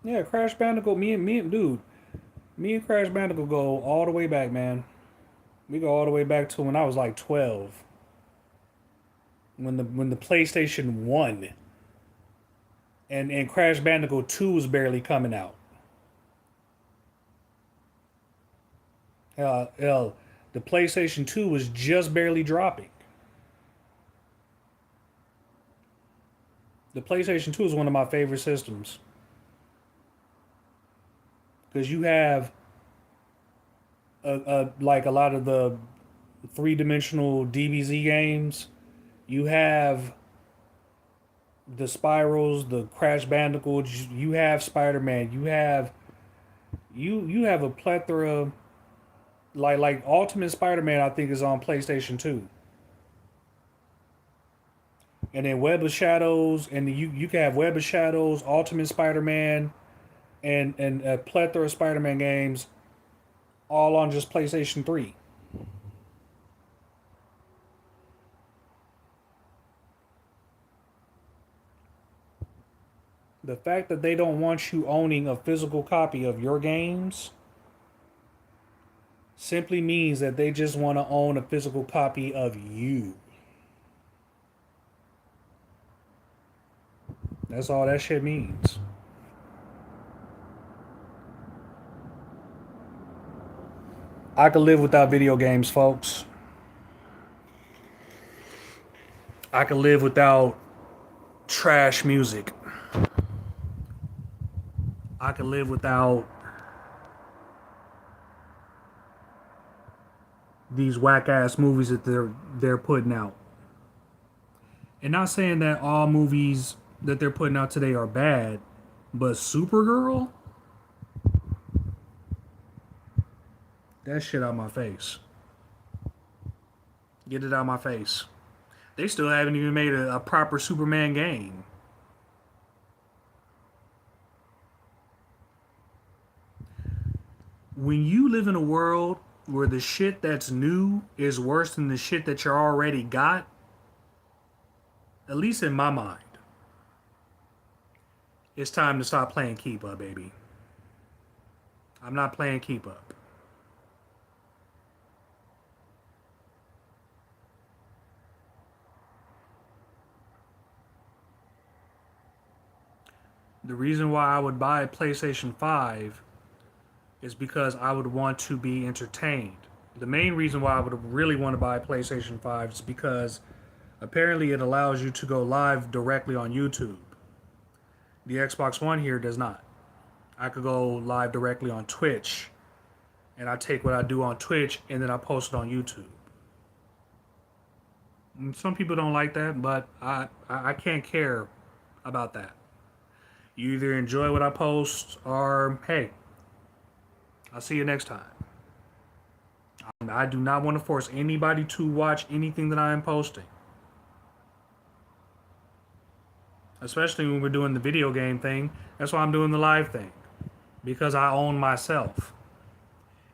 Yeah, Crash Bandicoot. Me and dude, me and Crash Bandicoot go all the way back, man. We go all the way back to when I was like 12, when the PlayStation 1 and Crash Bandicoot 2 was barely coming out. Hell, the PlayStation 2 was just barely dropping. The PlayStation 2 is one of my favorite systems because you have like a lot of the three-dimensional DBZ games. You have the Spirals, the Crash Bandicoots. You have Spider-Man. You have a plethora. Like Ultimate Spider-Man, I think is on PlayStation 2. And then Web of Shadows, and you can have Web of Shadows, Ultimate Spider-Man, and a plethora of Spider-Man games, all on just PlayStation 3. The fact that they don't want you owning a physical copy of your games simply means that they just want to own a physical copy of you. That's all that shit means. I could live without video games, folks. I could live without trash music. I could live without these whack ass movies that they're putting out. And not saying that all movies that they're putting out today are bad, but Supergirl, that shit out my face. Get it out my face. They still haven't even made a proper Superman game. When you live in a world where the shit that's new is worse than the shit that you already got, at least in my mind, it's time to stop playing keep up, baby. I'm not playing keep up. The reason why I would buy a PlayStation 5 is because I would want to be entertained. The main reason why I would really want to buy a PlayStation 5 is because Apparently, it allows you to go live directly on YouTube. The Xbox One here does not. I could go live directly on Twitch, and I take what I do on Twitch and then I post it on YouTube. And some people don't like that, but I can't care about that. You either enjoy what I post or hey, I'll see you next time. I do not want to force anybody to watch anything that I am posting. Especially when we're doing the video game thing. That's why I'm doing the live thing. Because I own myself.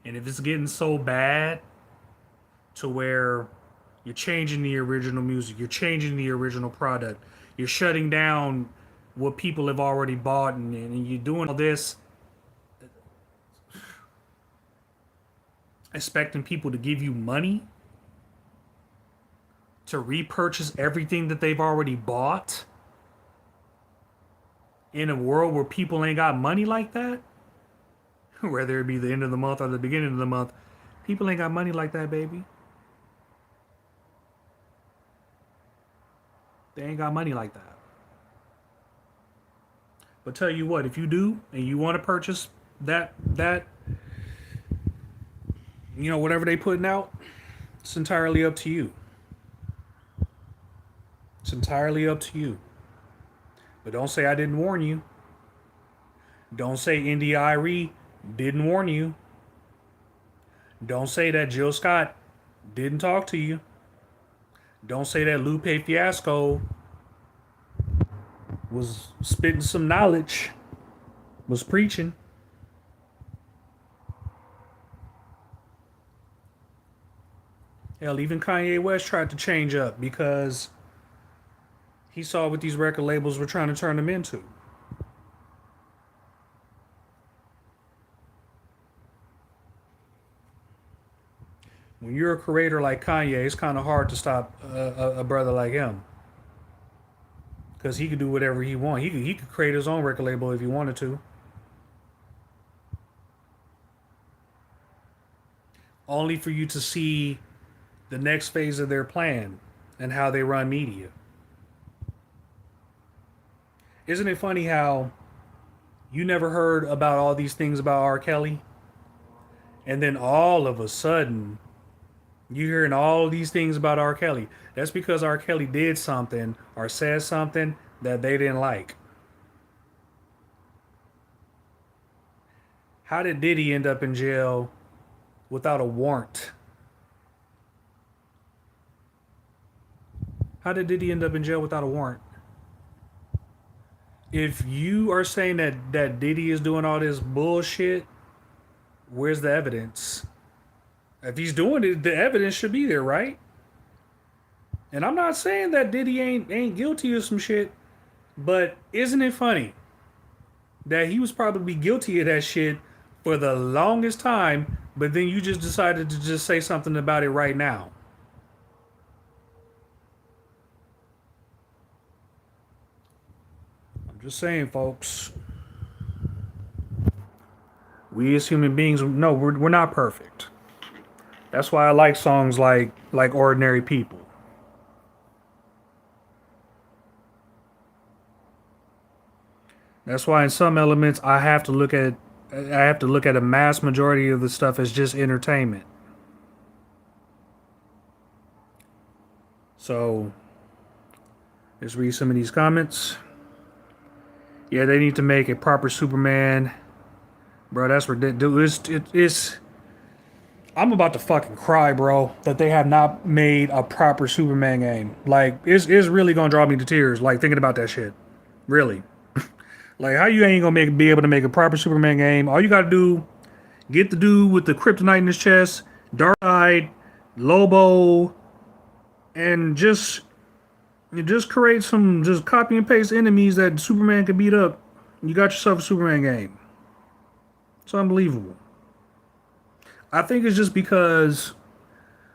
And if it's getting so bad to where you're changing the original music, you're changing the original product, you're shutting down what people have already bought, and you're doing all this, expecting people to give you money to repurchase everything that they've already bought in a world where people ain't got money like that, whether it be the end of the month or the beginning of the month, people ain't got money like that, baby. They ain't got money like that. But tell you what, if you do and you want to purchase that whatever they putting out, it's entirely up to you. It's entirely up to you. But don't say I didn't warn you. Don't say NDIRE didn't warn you. Don't say that Jill Scott didn't talk to you. Don't say that Lupe Fiasco was spitting some knowledge, was preaching. Hell, even Kanye West tried to change up because he saw what these record labels were trying to turn him into. When you're a creator like Kanye, it's kind of hard to stop a brother like him. Because he could do whatever he wants. He could create his own record label if he wanted to. Only for you to see the next phase of their plan and how they run media. Isn't it funny how you never heard about all these things about R. Kelly? And then all of a sudden, you're hearing all these things about R. Kelly. That's because R. Kelly did something or said something that they didn't like. How did Diddy end up in jail without a warrant? How did Diddy end up in jail without a warrant? If you are saying that Diddy is doing all this bullshit, where's the evidence? If he's doing it, the evidence should be there, right? And I'm not saying that Diddy ain't guilty of some shit, but isn't it funny that he was probably guilty of that shit for the longest time, but then you just decided to just say something about it right now? I'm just saying, folks. We as human beings, no, we're not perfect. That's why I like songs like Ordinary People. That's why in some elements I have to look at a mass majority of the stuff as just entertainment. So let's read some of these comments. Yeah, they need to make a proper Superman. Bro, that's ridiculous. It's I'm about to fucking cry, bro, that they have not made a proper Superman game. Like, it's really gonna draw me to tears, like, thinking about that shit. Really. Like, how you ain't gonna be able to make a proper Superman game? All you gotta do, get the dude with the kryptonite in his chest, Darkseid, Lobo, and just create some, just copy and paste enemies that Superman can beat up. You got yourself a Superman game. It's unbelievable. I think it's just because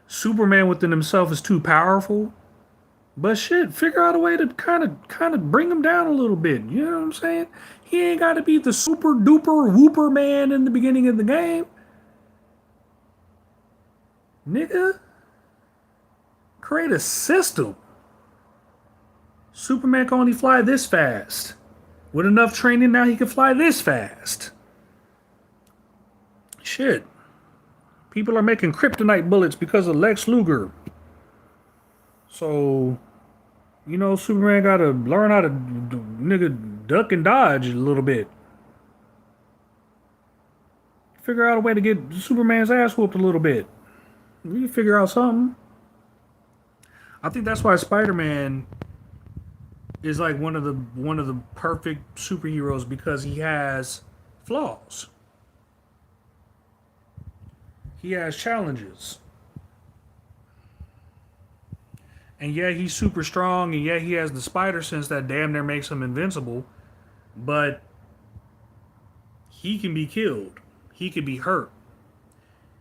Superman within himself is too powerful. But shit, figure out a way to kind of bring him down a little bit. You know what I'm saying? He ain't got to be the super duper whooper man in the beginning of the game. Nigga, create a system. Superman can only fly this fast. With enough training now, he can fly this fast. Shit. People are making kryptonite bullets because of Lex Luger. So, Superman gotta learn how to nigga duck and dodge a little bit. Figure out a way to get Superman's ass whooped a little bit. We can figure out something. I think that's why Spider-Man is like one of the perfect superheroes because he has flaws. He has challenges. And yeah, he's super strong, and yeah, he has the spider sense that damn near makes him invincible. But he can be killed. He could be hurt.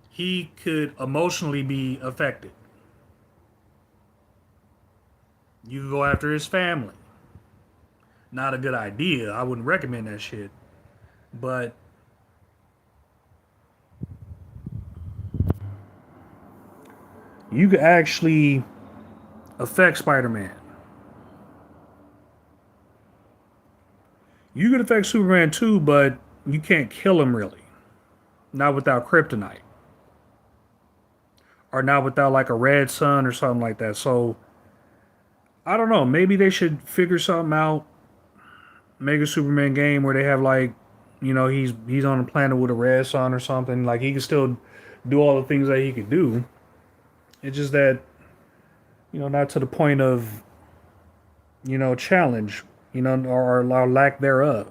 He could emotionally be affected. You could go after his family. Not a good idea. I wouldn't recommend that shit. But you could actually affect Spider-Man. You could affect Superman too, but you can't kill him really. Not without kryptonite. Or not without like a red sun or something like that. So I don't know. Maybe they should figure something out. Make a Superman game where they have like, he's on a planet with a red sun or something. Like he can still do all the things that he could do. It's just that, not to the point of, challenge, or lack thereof.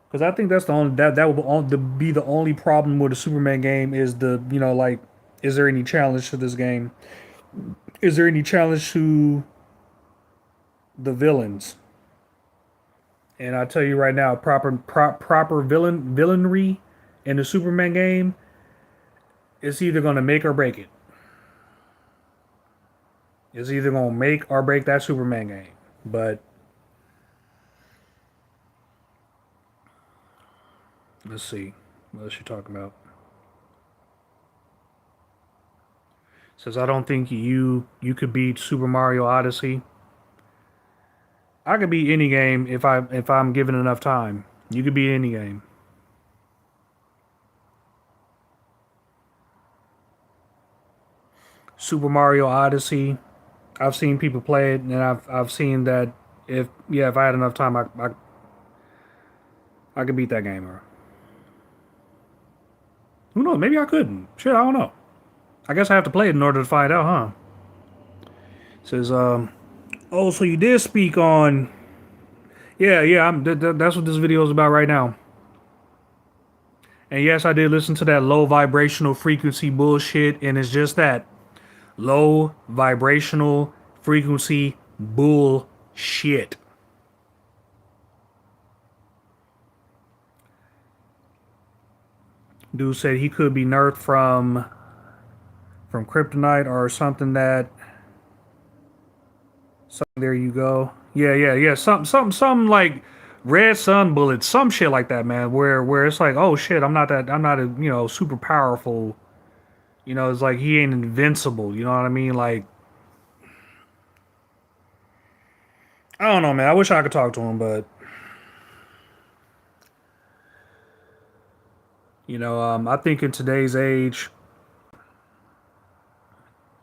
Because I think that's the only that will be the only problem with a Superman game is like, is there any challenge to this game? Is there any challenge to the villains? And I tell you right now, proper villainry in the Superman game is either gonna make or break it. It's either gonna make or break that Superman game. But let's see. What else you talking about? Says I don't think you could beat Super Mario Odyssey. I could beat any game if I'm given enough time. You could beat any game. Super Mario Odyssey. I've seen people play it, and I've seen that if I had enough time, I could beat that game. Or who knows? Maybe I couldn't. Shit, I don't know. I guess I have to play it in order to find out, huh? It says oh, so you did speak on. Yeah. That's what this video is about right now. And yes, I did listen to that low vibrational frequency bullshit, and it's just that low vibrational frequency bullshit. Dude said he could be nerfed from kryptonite or something that. So there you go. Yeah. Something like red sun bullets, some shit like that, man. Where it's like, oh shit, I'm not a super powerful. It's like he ain't invincible. You know what I mean? Like, I don't know, man. I wish I could talk to him, but I think in today's age,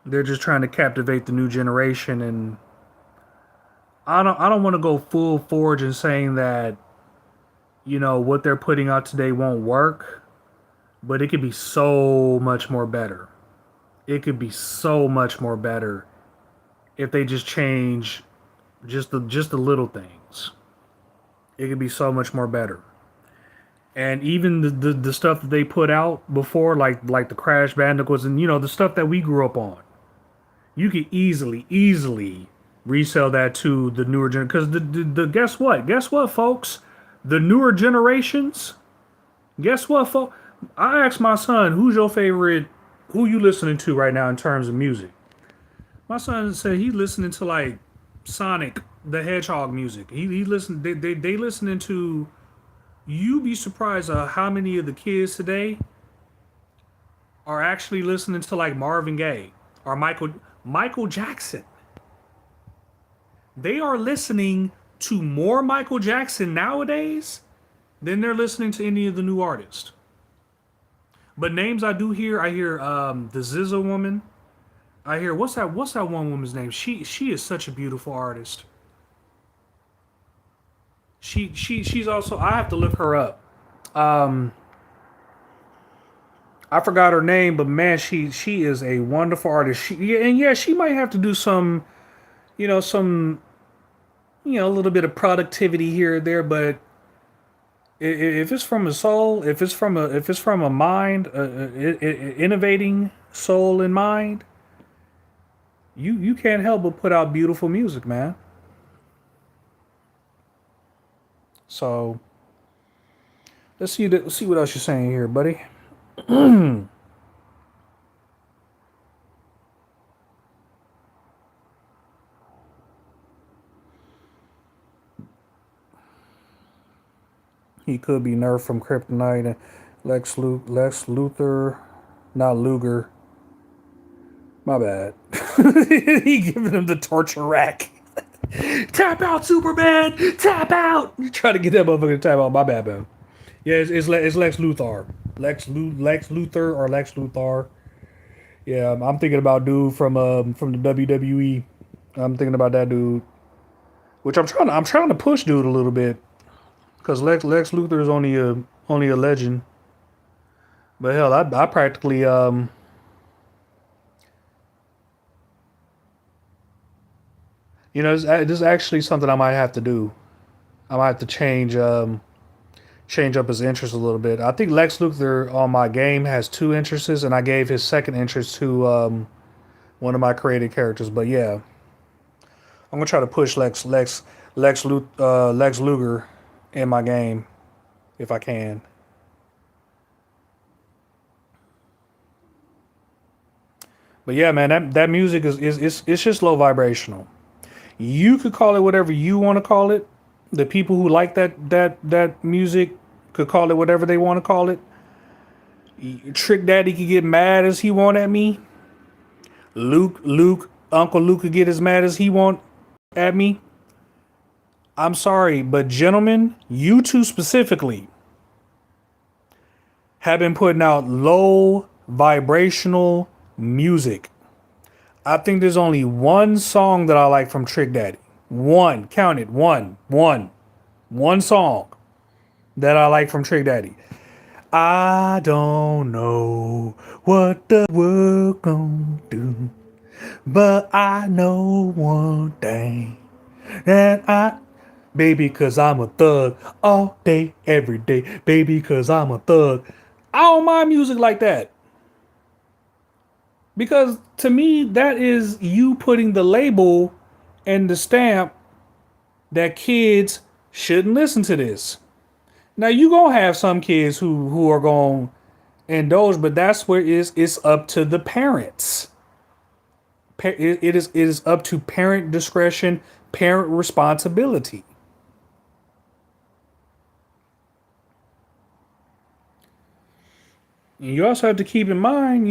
they're just trying to captivate the new generation, and I don't want to go full forge in saying that what they're putting out today won't work, but it could be so much more better. It could be so much more better if they just change just the little things. It could be so much more better. And even the stuff that they put out before, like the Crash Bandicoots and the stuff that we grew up on, you could easily resell that to the newer generation. Because the guess what, folks, the newer generations. Guess what, folks? I asked my son, "Who's your favorite? Who you listening to right now in terms of music?" My son said he's listening to like Sonic the Hedgehog music. He listened. They listening to. You'd be surprised how many of the kids today are actually listening to like Marvin Gaye or Michael Jackson. They are listening to more Michael Jackson nowadays than they're listening to any of the new artists. But names I do hear, I hear the Zizza woman. I hear what's that one woman's name? She is such a beautiful artist. She's also, I have to look her up. Um I forgot her name, but man, she is a wonderful artist. Yeah, and yeah, she might have to do some, some, a little bit of productivity here or there, but if it's from a soul, if it's from a mind, innovating soul and mind, you can't help but put out beautiful music, man. So let's see what else you're saying here, buddy. He could be Nerf from Kryptonite and Lex Luthor, not Luger. My bad. He giving him the torture rack. Tap out, Superman! Tap out! You try to get that motherfucker to tap out. My bad, man. Yeah, it's Lex Luthor. Lex Luthor or Lex Luthor. Yeah, I'm thinking about dude from the WWE. I'm thinking about that dude, which I'm trying to push dude a little bit because Lex Luthor is only a legend. But hell, I practically this is actually something I might have to do. I might have to change up his interest a little bit. I think Lex Luthor on my game has two interests, and I gave his second interest to one of my created characters. But yeah, I'm gonna try to push Lex Luger in my game if I can. But yeah, man, that music is it's just low vibrational. You could call it whatever you want to call it. The people who like that music could call it whatever they want to call it. Trick Daddy could get mad as he want at me. Uncle Luke could get as mad as he want at me. I'm sorry, but gentlemen, you two specifically have been putting out low vibrational music. I think there's only one song that I like from Trick Daddy. One, count it, one song that I like from Trick Daddy. I don't know what the world gonna do, but I know one thing that baby, cause I'm a thug all day, every day, baby, cause I'm a thug. I don't mind music like that because to me, that is you putting the label and the stamp that kids shouldn't listen to this. Now you gonna have some kids who are gonna indulge, but that's where it's up to the parents. It is up to parent discretion, parent responsibility. And you also have to keep in mind,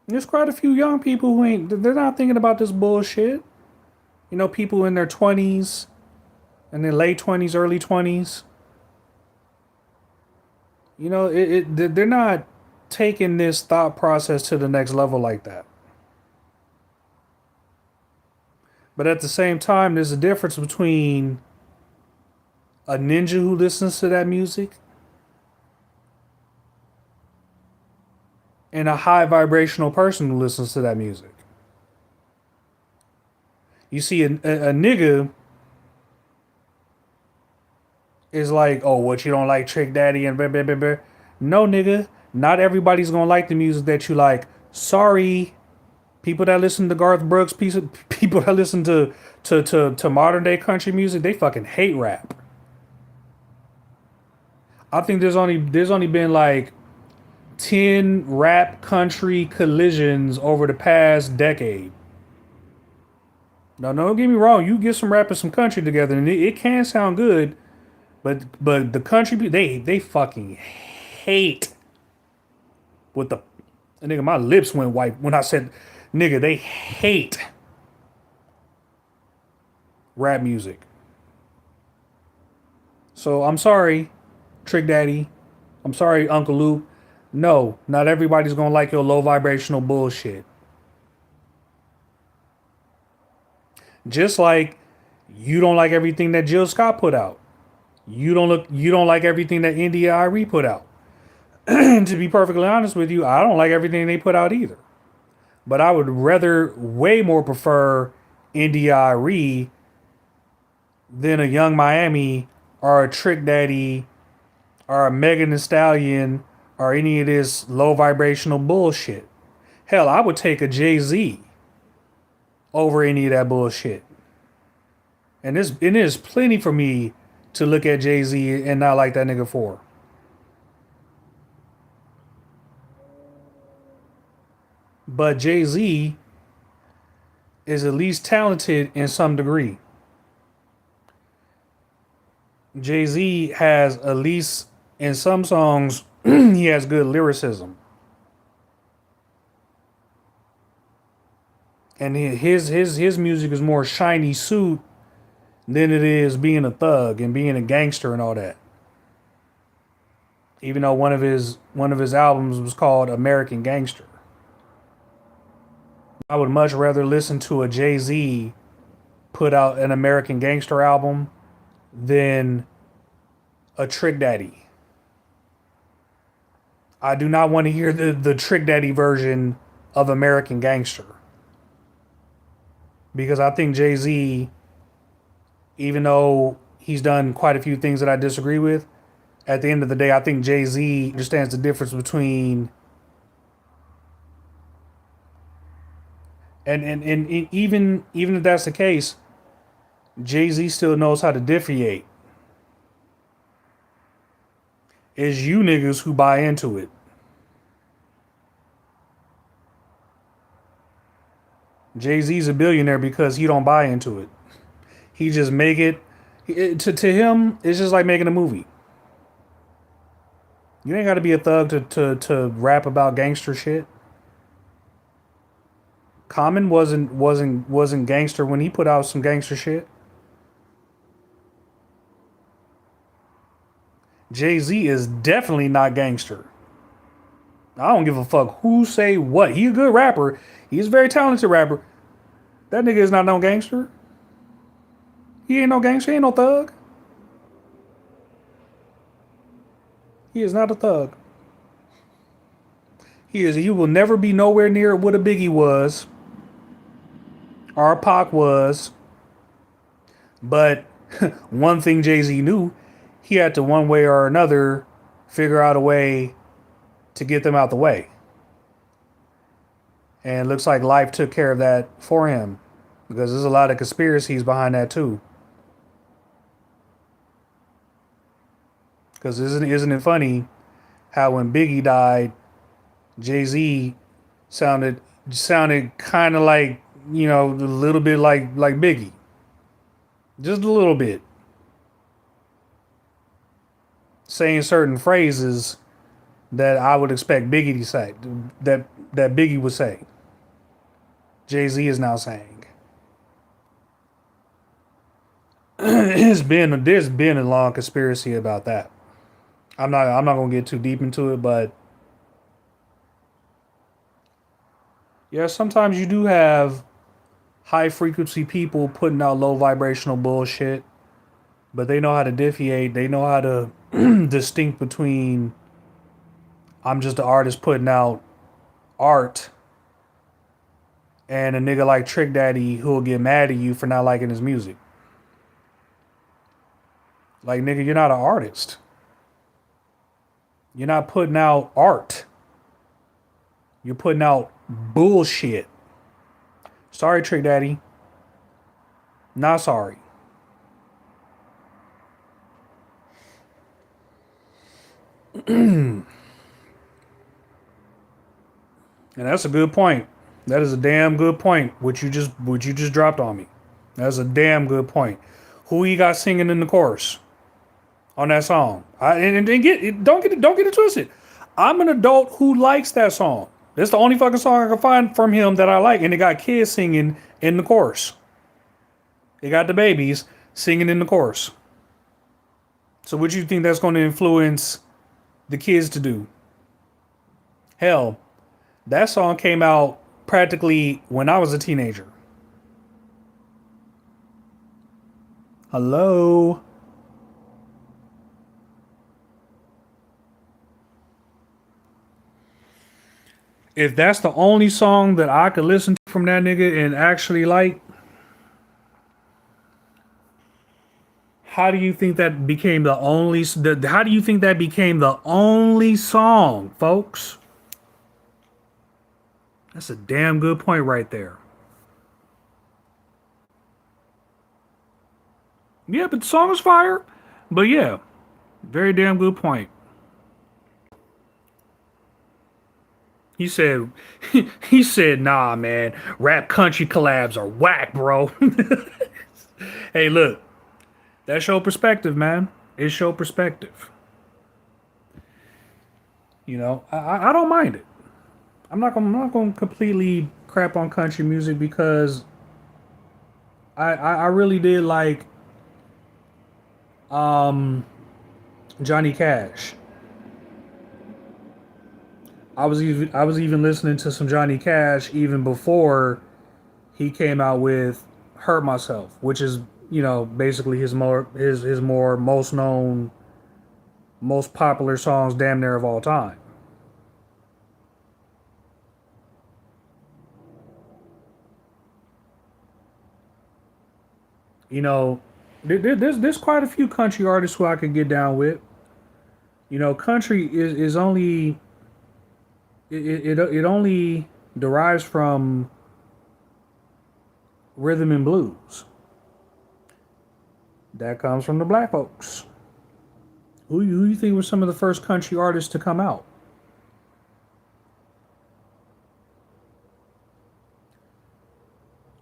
there's quite a few young people who they're not thinking about this bullshit. People in their 20s and their late 20s, early 20s. They're not taking this thought process to the next level like that. But at the same time, there's a difference between a ninja who listens to that music and a high vibrational person who listens to that music. You see, a nigga is like, oh, what, you don't like Trick Daddy and blah, blah, blah, blah. No, nigga, not everybody's gonna like the music that you like. Sorry, people that listen to Garth Brooks, people that listen to modern day country music, they fucking hate rap. I think there's only been like 10 rap country collisions over the past decade. No, don't get me wrong. You get some rap and some country together, and it can sound good. But the country people, they fucking hate with the nigga. My lips went white when I said Nigga, they hate rap music. So I'm sorry, Trick Daddy. I'm sorry, Uncle Luke. No, not everybody's gonna like your low vibrational bullshit. Just like you don't like everything that Jill Scott put out. You don't like everything that India Irie put out. To be perfectly honest with you, I don't like everything they put out either. But I would rather way more prefer India Irie than a Young Miami or a Trick Daddy or a Megan Thee Stallion or any of this low vibrational bullshit. Hell, I would take a Jay-Z over any of that bullshit. And there's plenty for me to look at Jay-Z and not like that nigga for. But Jay-Z is at least talented in some degree. Jay-Z has at least in some songs he has good lyricism. And his music is more shiny suit than it is being a thug and being a gangster and all that. Even though one of his albums was called American Gangster. I would much rather listen to a Jay-Z put out an American Gangster album than a Trick Daddy. I do not want to hear the Trick Daddy version of American Gangster. Because I think Jay-Z, even though he's done quite a few things that I disagree with, at the end of the day, I think Jay-Z understands the difference between and even if that's the case, Jay-Z still knows how to differentiate. It's you niggas who buy into it. Jay-Z's a billionaire because he don't buy into it. He just make to him, it's just like making a movie. You ain't got to be a thug to rap about gangster shit. Common wasn't gangster when he put out some gangster shit. Jay-Z is definitely not gangster. I don't give a fuck who say what. He a good rapper. He's a very talented rapper. That nigga is not no gangster. He ain't no gangster. He ain't no thug. He is not a thug. He will never be nowhere near what a Biggie was. Or a Pac was. But one thing Jay-Z knew, he had to one way or another figure out a way to get them out the way. And it looks like life took care of that for him. Because there's a lot of conspiracies behind that too. Because isn't it funny how when Biggie died, Jay-Z sounded kind of like, a little bit like Biggie. Just a little bit. Saying certain phrases that I would expect Biggie to say, that Biggie would say. Jay-Z is now saying. There's been a long conspiracy about that. I'm not gonna get too deep into it, but yeah, sometimes you do have high frequency people putting out low vibrational bullshit, but they know how to differentiate. They know how to distinct between I'm just an artist putting out art and a nigga like Trick Daddy who will get mad at you for not liking his music. Like, nigga, you're not an artist. You're not putting out art. You're putting out bullshit. Sorry, Trick Daddy. Not sorry. And that's a good point. That is a damn good point. What you just dropped on me. That's a damn good point. Who you got singing in the chorus on that song? Don't get it twisted. I'm an adult who likes that song. That's the only fucking song I can find from him that I like, and it got kids singing in the chorus. It got the babies singing in the chorus. So what do you think that's going to influence the kids to do? Hell, that song came out practically when I was a teenager. Hello. If that's the only song that I could listen to from that nigga and actually like, how do you think that became the only? How do you think that became the only song, folks? That's a damn good point right there. Yeah, but the song is fire. But yeah, very damn good point. He said, he said, nah, man, rap country collabs are whack, bro. Hey, look, that's your perspective, man. It's your perspective. You know, I don't mind it. I'm not gonna completely crap on country music because I really did like um Johnny Cash. I was even listening to some Johnny Cash even before he came out with Hurt Myself, which is, you know, basically his more most known, most popular songs damn near of all time. You know, there's quite a few country artists who I could get down with. You know, country is only it only derives from rhythm and blues. That comes from the black folks. Who you think were some of the first country artists to come out?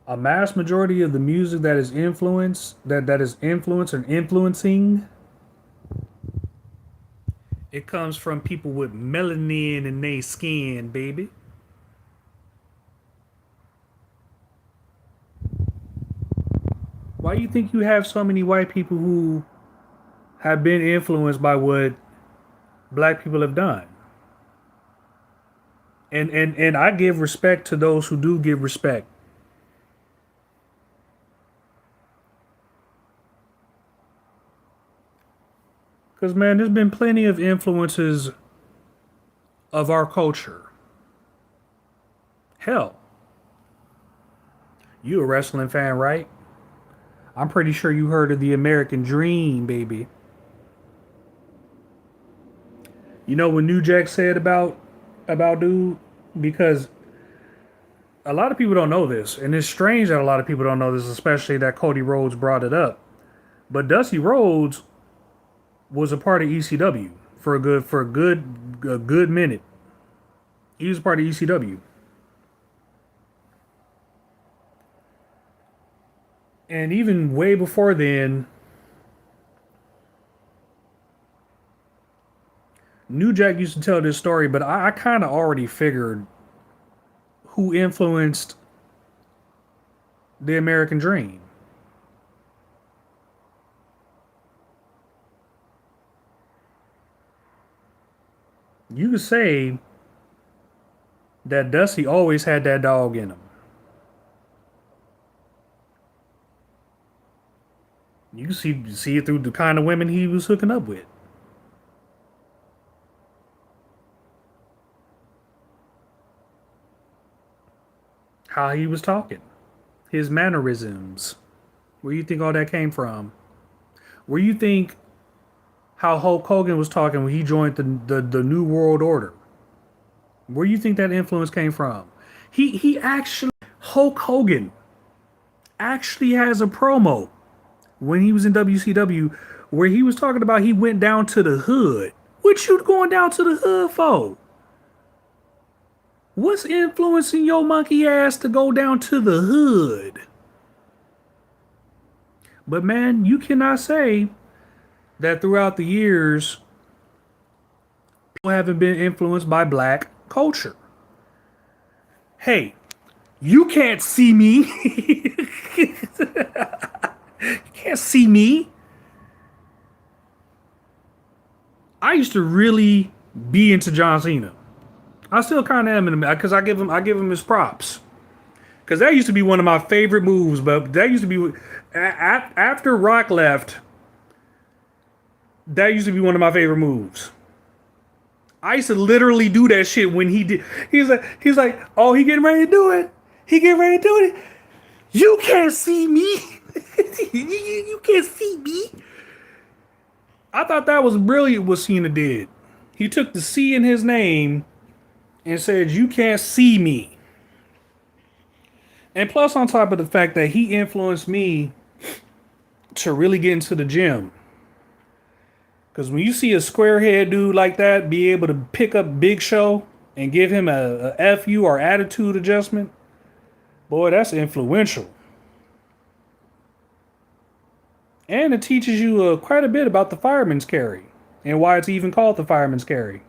A mass majority of the music that is that is influenced and influencing, it comes from people with melanin in their skin, baby. Why do you think you have so many white people who have been influenced by what black people have done? And I give respect to those who do give respect. Because, man, there's been plenty of influences of our culture. Hell, you a wrestling fan, right? I'm pretty sure you heard of the American Dream, baby. You know what New Jack said about dude? Because a lot of people don't know this, and it's strange that a lot of people don't know this, especially that Cody Rhodes brought it up. But Dusty Rhodes was a part of ECW for a good minute. He was part of ECW. And even way before then, New Jack used to tell this story, but I kind of already figured who influenced the American Dream. You could say that Dusty always had that dog in him. You can see it through the kind of women he was hooking up with. How he was talking, his mannerisms. Where you think all that came from? Where you think how Hulk Hogan was talking when he joined the New World Order? Where you think that influence came from? He actually Hulk Hogan actually has a promo when he was in WCW where he was talking about he went down to the hood. What you going down to the hood for? What's influencing your monkey ass to go down to the hood? But man, you cannot say that throughout the years people haven't been influenced by black culture. Hey, you can't see me. You can't see me. I used to really be into John Cena. I still kind of am in the because I give him his props. Because that used to be one of my favorite moves, but that used to be after Rock left. That used to be one of my favorite moves. I used to literally do that shit when he did. He's like, oh, he getting ready to do it. He getting ready to do it. You can't see me. You can't see me. I thought that was brilliant what Cena did. He took the C in his name and said, "You can't see me." And plus, on top of the fact that he influenced me to really get into the gym. Because when you see a squarehead dude like that be able to pick up Big Show and give him a FU or attitude adjustment, boy, that's influential. And it teaches you quite a bit about the fireman's carry and why it's even called the fireman's carry.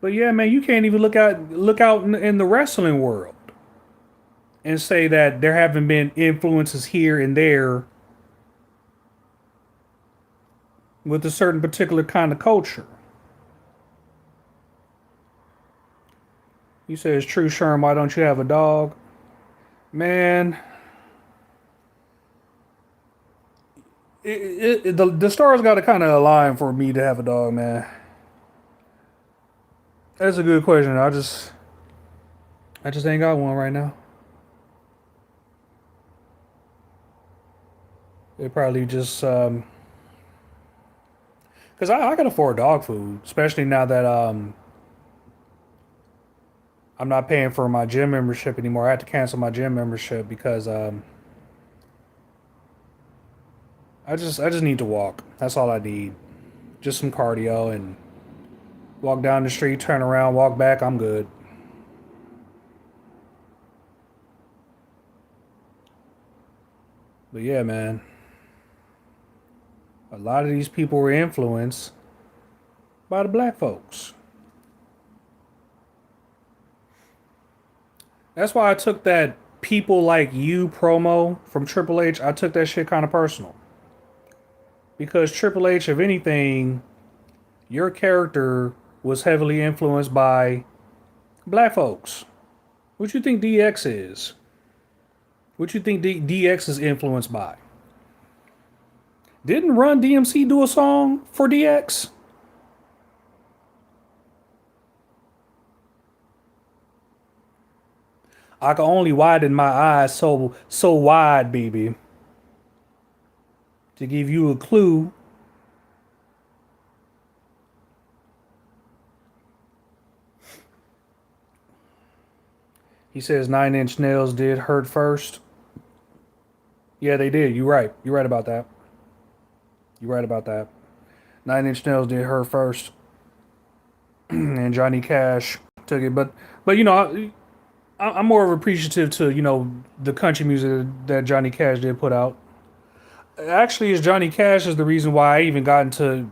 But yeah, man, you can't even look out in the wrestling world and say that there haven't been influences here and there with a certain particular kind of culture. You say it's Tru Sherm, why don't you have a dog? Man, the stars got to kind of align for me to have a dog, man. That's a good question. I just ain't got one right now. It probably just because I can afford dog food, especially now that I'm not paying for my gym membership anymore. I had to cancel my gym membership because I just need to walk. That's all I need. Just some cardio and walk down the street, turn around, walk back. I'm good. But yeah, man, a lot of these people were influenced by the black folks. That's why I took that people like you promo from Triple H. I took that shit kind of personal. Because Triple H, if anything, your character was heavily influenced by black folks. What you think DX is? What you think DX is influenced by? Didn't Run DMC do a song for DX? I can only widen my eyes so wide, baby, to give you a clue. He says 9 Inch Nails did hurt first. Yeah, they did. You're right. You're right about that. You're right about that. 9 Inch Nails did hurt first, and Johnny Cash took it. But I'm more of appreciative to the country music that Johnny Cash did put out. Actually, it's Johnny Cash is the reason why I even got into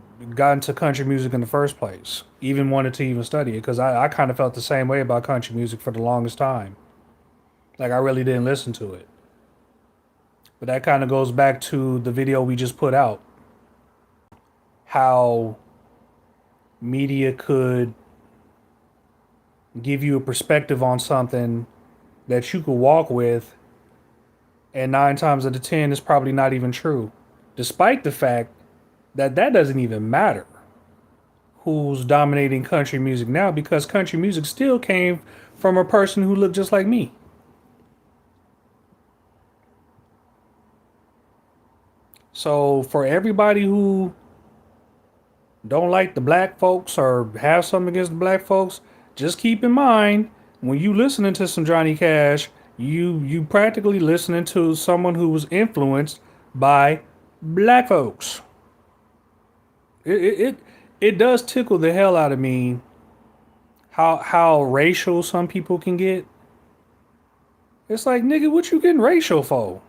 country music in the first place. Even wanted to even study it because I kind of felt the same way about country music for the longest time. Like I really didn't listen to it. But that kind of goes back to the video we just put out. How media could give you a perspective on something that you could walk with, and 9 times out of 10 is probably not even true. Despite the fact that that doesn't even matter who's dominating country music now, because country music still came from a person who looked just like me. So for everybody who don't like the black folks or have something against the black folks, just keep in mind when you listening to some Johnny Cash, you practically listening to someone who was influenced by black folks. It does tickle the hell out of me how racial some people can get. It's like, nigga, what you getting racial for?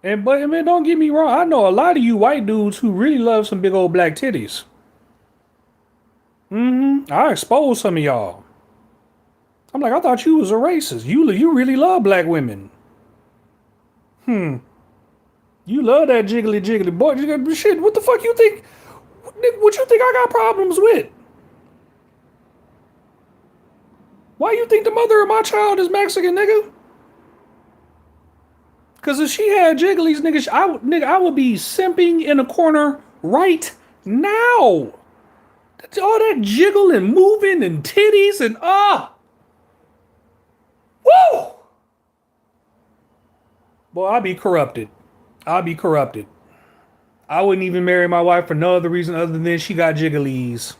But I mean, don't get me wrong. I know a lot of you white dudes who really love some big old black titties. I exposed some of y'all. I'm like, I thought you was a racist. You really love black women. You love that jiggly jiggly boy. Shit, what the fuck you think? What you think I got problems with? Why you think the mother of my child is Mexican, nigga? Cause if she had jigglies, I would be simping in a corner right now. All that jiggle and moving and titties and woo! Boy, I'd be corrupted. I'd be corrupted. I wouldn't even marry my wife for no other reason other than she got jigglies.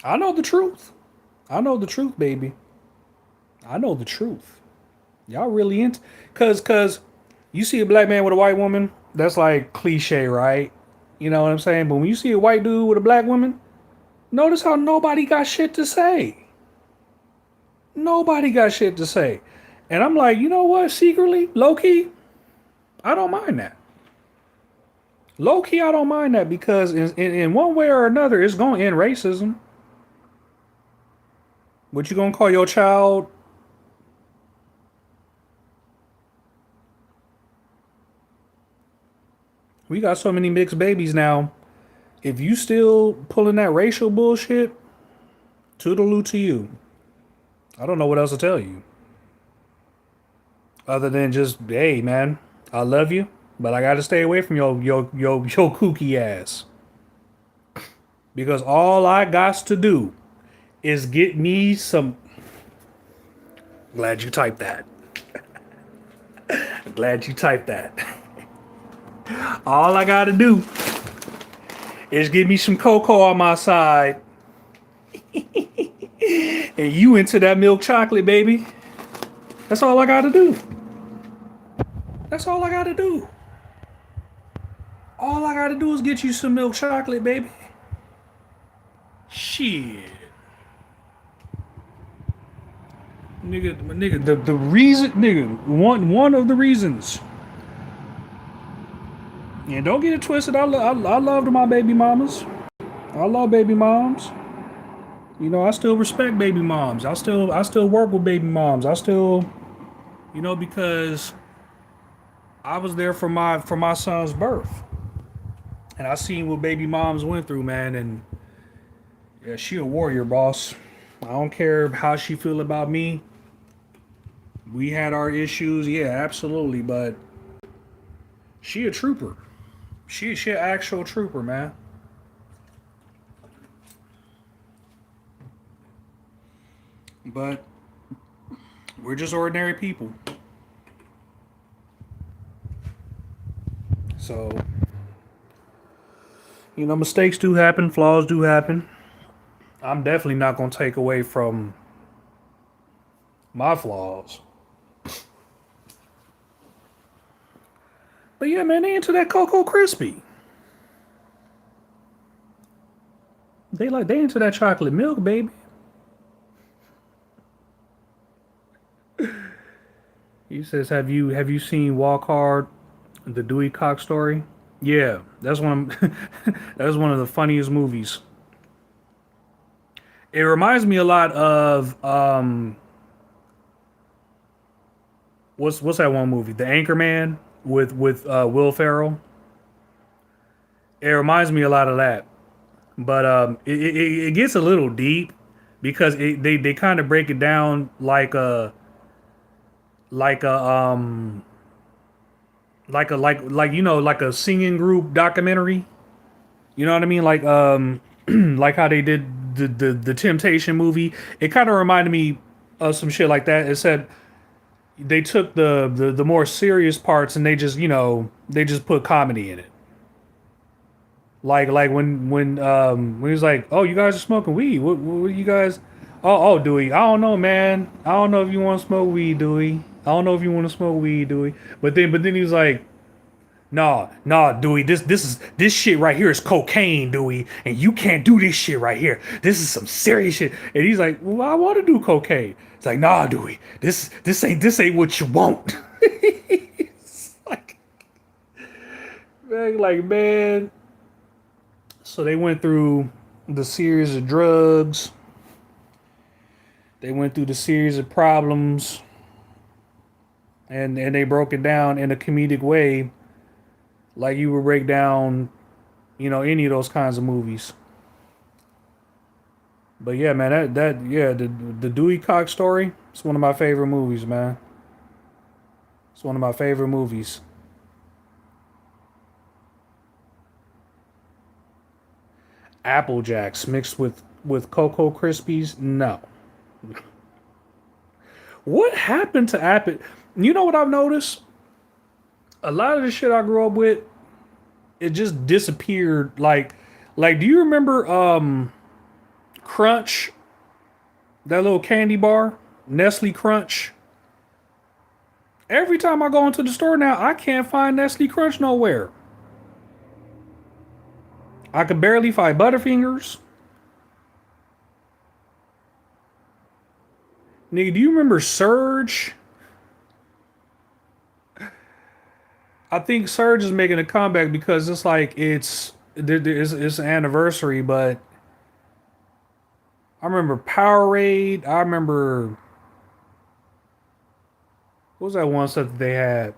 I know the truth. I know the truth, baby. I know the truth. Y'all really into cause you see a black man with a white woman, that's like cliche, right? You know what I'm saying? But when you see a white dude with a black woman, notice how nobody got shit to say. Nobody got shit to say. And I'm like, you know what? Secretly, low key, I don't mind that. Low key, I don't mind that because in one way or another, it's going to end racism. What you gonna call your child? We got so many mixed babies now. If you still pulling that racial bullshit, toodaloo to you. I don't know what else to tell you. Other than just, hey man, I love you, but I gotta stay away from your kooky ass. Because all I got to do is get me some. Glad you typed that. Glad you typed that. All I gotta do is give me some cocoa on my side. And you into that milk chocolate, baby. That's all I gotta do. That's all I gotta do. All I gotta do is get you some milk chocolate, baby. Shit. Nigga, the reason, nigga, one of the reasons. And don't get it twisted. I love my baby mamas. I love baby moms. You know, I still respect baby moms. I still work with baby moms. I still, because I was there for my son's birth, and I seen what baby moms went through, man. And yeah, she a warrior, boss. I don't care how she feel about me. We had our issues, yeah, absolutely, but she a trooper. She an actual trooper, man. But we're just ordinary people. So, mistakes do happen, flaws do happen. I'm definitely not going to take away from my flaws. But yeah, man, they into that Cocoa Crispy. They into that chocolate milk, baby. He says, "Have you seen Walk Hard, the Dewey Cox story?" Yeah, that's that's one of the funniest movies. It reminds me a lot of what's that one movie, The Anchorman with Will Ferrell. It reminds me a lot of that, but it gets a little deep because they kind of break it down like a like a singing group documentary. You know what I mean? Like like how they did the Temptation movie. It kind of reminded me of some shit like that. It said they took the more serious parts and they just put comedy in it. Like when he was like, "Oh, you guys are smoking weed. What you guys? Oh, Dewey. I don't know, man. I don't know if you want to smoke weed, Dewey. I don't know if you want to smoke weed, Dewey." But then he was like, Nah, Dewey. This shit right here is cocaine, Dewey, and you can't do this shit right here. This is some serious shit. And he's like, "Well, I want to do cocaine." It's like, "Nah, Dewey. This ain't what you want." It's like, man, So they went through the series of drugs. They went through the series of problems, and they broke it down in a comedic way, like you would break down, any of those kinds of movies. But yeah, man, the Dewey Cox story. It's one of my favorite movies, man. It's one of my favorite movies. Apple Jacks mixed with Cocoa Krispies. No. What happened to Apple? You know what I've noticed? A lot of the shit I grew up with, it just disappeared. Like, do you remember Crunch? That little candy bar, Nestle Crunch. Every time I go into the store now, I can't find Nestle Crunch nowhere. I could barely find Butterfingers. Nigga, do you remember Surge? I think Surge is making a comeback because it's like it's an anniversary, but I remember Powerade. I remember what was that one stuff that they had?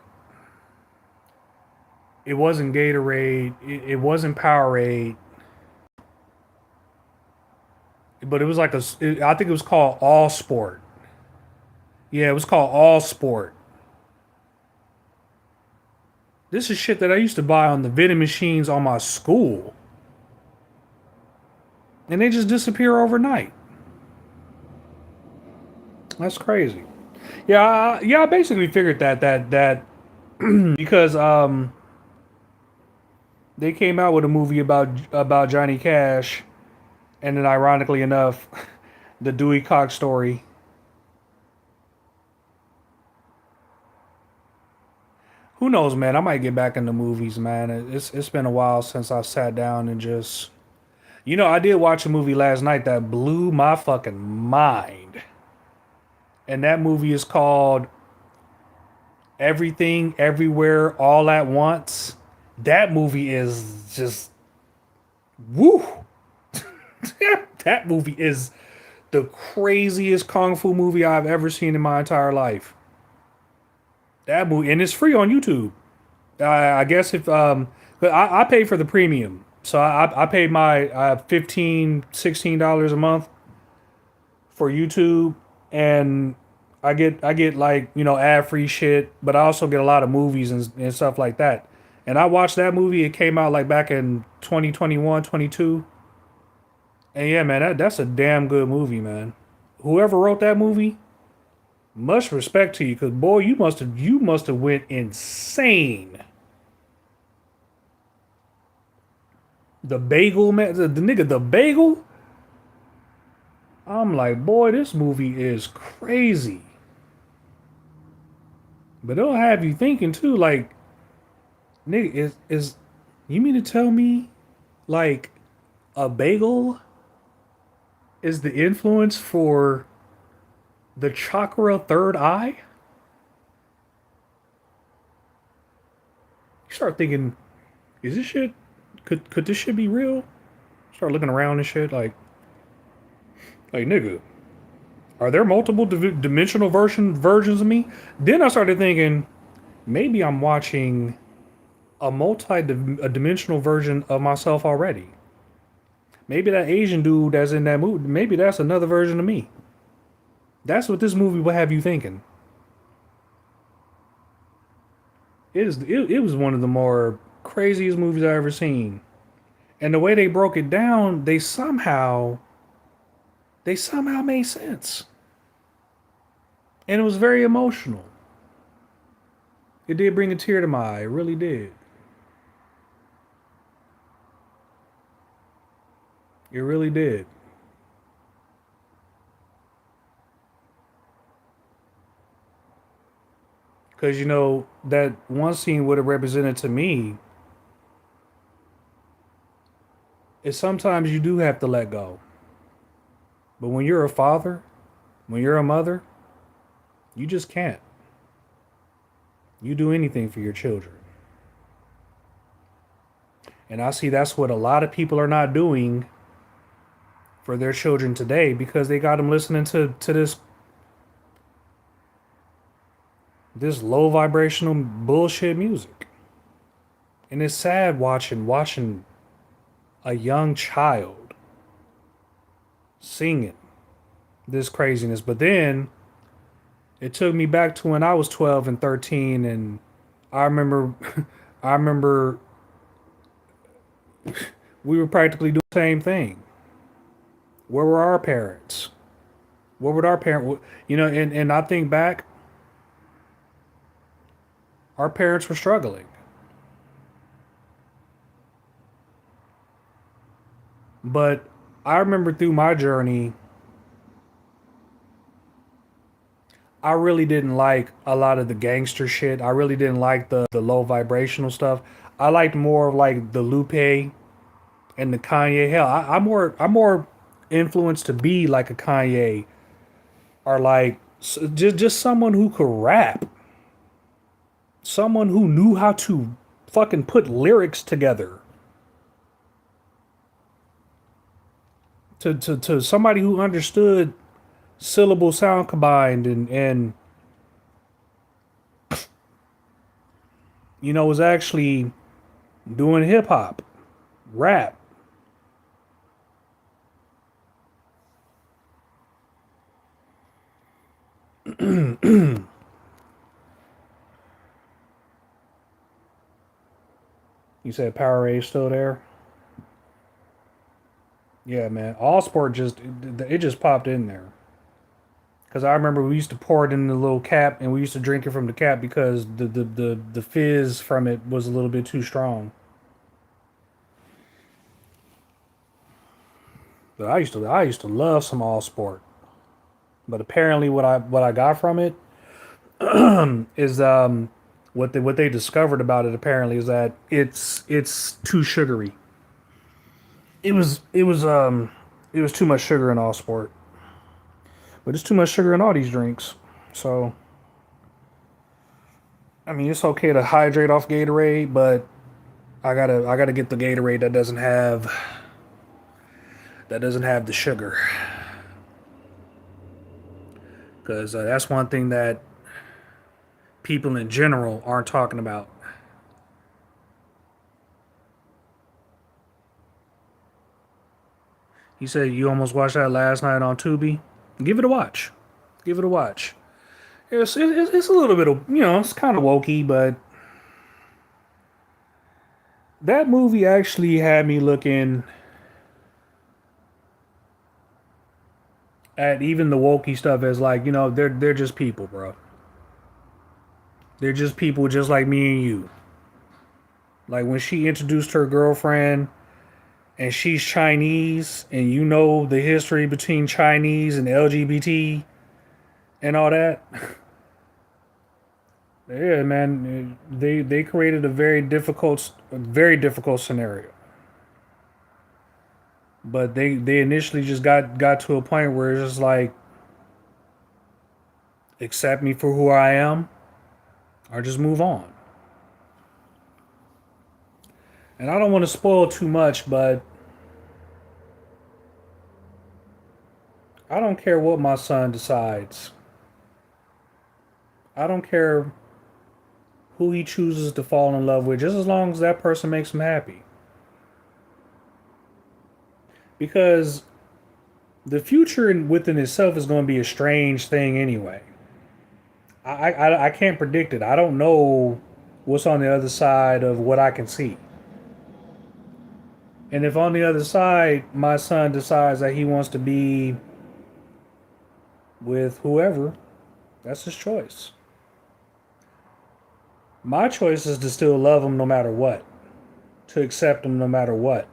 It wasn't Gatorade. It wasn't Powerade, but it was like I think it was called All Sport. Yeah, it was called All Sport. This is shit that I used to buy on the vending machines on my school, and they just disappear overnight. That's crazy. Yeah, I basically figured that because they came out with a movie about Johnny Cash, and then ironically enough, the Dewey Cox story. Who knows, man? I might get back into movies, man. It's been a while since I sat down and just, I did watch a movie last night that blew my fucking mind, and that movie is called Everything, Everywhere, All at Once. That movie is just woo. That movie is the craziest kung fu movie I've ever seen in my entire life. That movie, and it's free on YouTube. I guess if but I pay for the premium, so I paid my $15-16 a month for YouTube, and I get like ad free shit, but I also get a lot of movies and stuff like that. And I watched that movie. It came out like back in 2021, 22. And yeah, man, that's a damn good movie, man. Whoever wrote that movie, much respect to you, cause boy, you must have went insane. The bagel man, the nigga, the bagel. I'm like, boy, this movie is crazy. But it'll have you thinking too, like, nigga, is you mean to tell me, like, a bagel is the influence for the chakra third eye? You start thinking, is this shit? Could this shit be real? Start looking around and shit, like nigga, are there multiple dimensional versions of me? Then I started thinking, maybe I'm watching a dimensional version of myself already. Maybe that Asian dude that's in that movie, maybe that's another version of me. That's what this movie will have you thinking. It was one of the more craziest movies I ever seen. And the way they broke it down, they somehow made sense. And it was very emotional. It did bring a tear to my eye. It really did. It really did. Because, that one scene would have represented to me is sometimes you do have to let go. But when you're a father, when you're a mother, you just can't. You do anything for your children. And I see that's what a lot of people are not doing for their children today because they got them listening to this low vibrational bullshit music. And it's sad watching a young child singing this craziness. But then it took me back to when I was 12 and 13 and I remember I remember we were practically doing the same thing. Where were our parents? What would our parent, and I think back, our parents were struggling. But I remember through my journey, I really didn't like a lot of the gangster shit. I really didn't like the low vibrational stuff. I liked more of like the Lupe and the Kanye. Hell, I'm more influenced to be like a Kanye or like just someone who could rap, someone who knew how to fucking put lyrics together. To somebody who understood syllable sound combined and was actually doing hip hop, rap. You said Powerade still there? Yeah, man. All Sport it just popped in there. Cause I remember we used to pour it in the little cap, and we used to drink it from the cap because the fizz from it was a little bit too strong. But I used to love some All Sport. But apparently, what I got from it is what they discovered about it. Apparently, is that it's too sugary. It was too much sugar in All Sport, but it's too much sugar in all these drinks. So I mean, it's okay to hydrate off Gatorade, but I gotta get the Gatorade that doesn't have the sugar, because that's one thing that people in general aren't talking about. He said you almost watched that last night on Tubi. Give it a watch. Give it a watch. It's a little bit of it's kind of wokey, but that movie actually had me looking at even the wokey stuff as like they're just people, bro. They're just people just like me and you. Like when she introduced her girlfriend and she's Chinese and you know the history between Chinese and LGBT and all that. Yeah, man, they created a very difficult scenario. But they initially just got to a point where it's just like accept me for who I am or just move on. And I don't want to spoil too much, but I don't care what my son decides. I don't care who he chooses to fall in love with, just as long as that person makes him happy. Because the future within itself is going to be a strange thing anyway. I can't predict it. I don't know what's on the other side of what I can see. And if on the other side my son decides that he wants to be with whoever, that's his choice. My choice is to still love him no matter what, to accept him no matter what,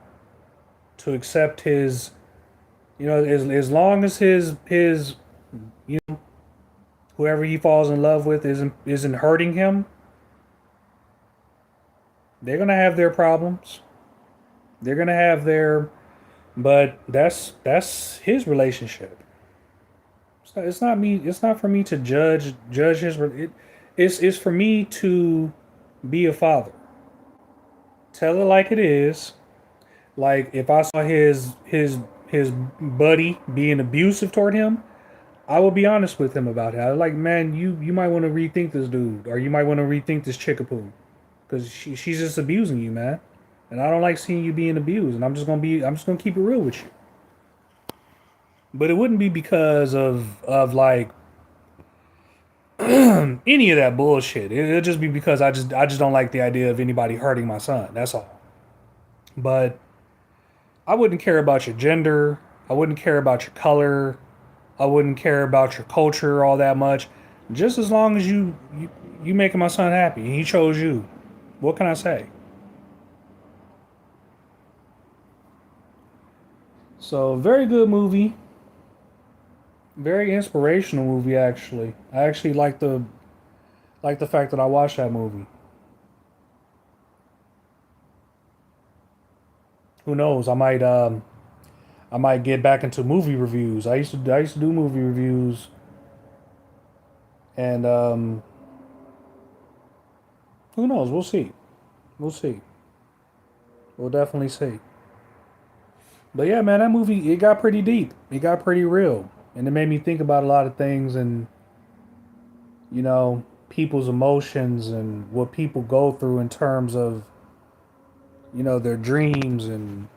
to accept his, as long as his whoever he falls in love with isn't hurting him, they're gonna have their problems. They're gonna have their, but that's his relationship. It's not me. It's not for me to judge his. It's for me to be a father. Tell it like it is. Like if I saw his buddy being abusive toward him, I will be honest with him about it. I like, man, you might want to rethink this dude, or you might want to rethink this chickapoo, because she's just abusing you, man. And I don't like seeing you being abused. And I'm just gonna keep it real with you. But it wouldn't be because of like any of that bullshit. It'll just be because I just don't like the idea of anybody hurting my son. That's all. But I wouldn't care about your gender. I wouldn't care about your color. I wouldn't care about your culture all that much. Just as long as you making my son happy. He chose you. What can I say? So very good movie. Very inspirational movie actually. I actually like the fact that I watched that movie. Who knows? I might get back into movie reviews. I used to do movie reviews, and who knows? We'll see. We'll see. We'll definitely see. But yeah, man, that movie, it got pretty deep. It got pretty real, and it made me think about a lot of things, and people's emotions and what people go through in terms of their dreams and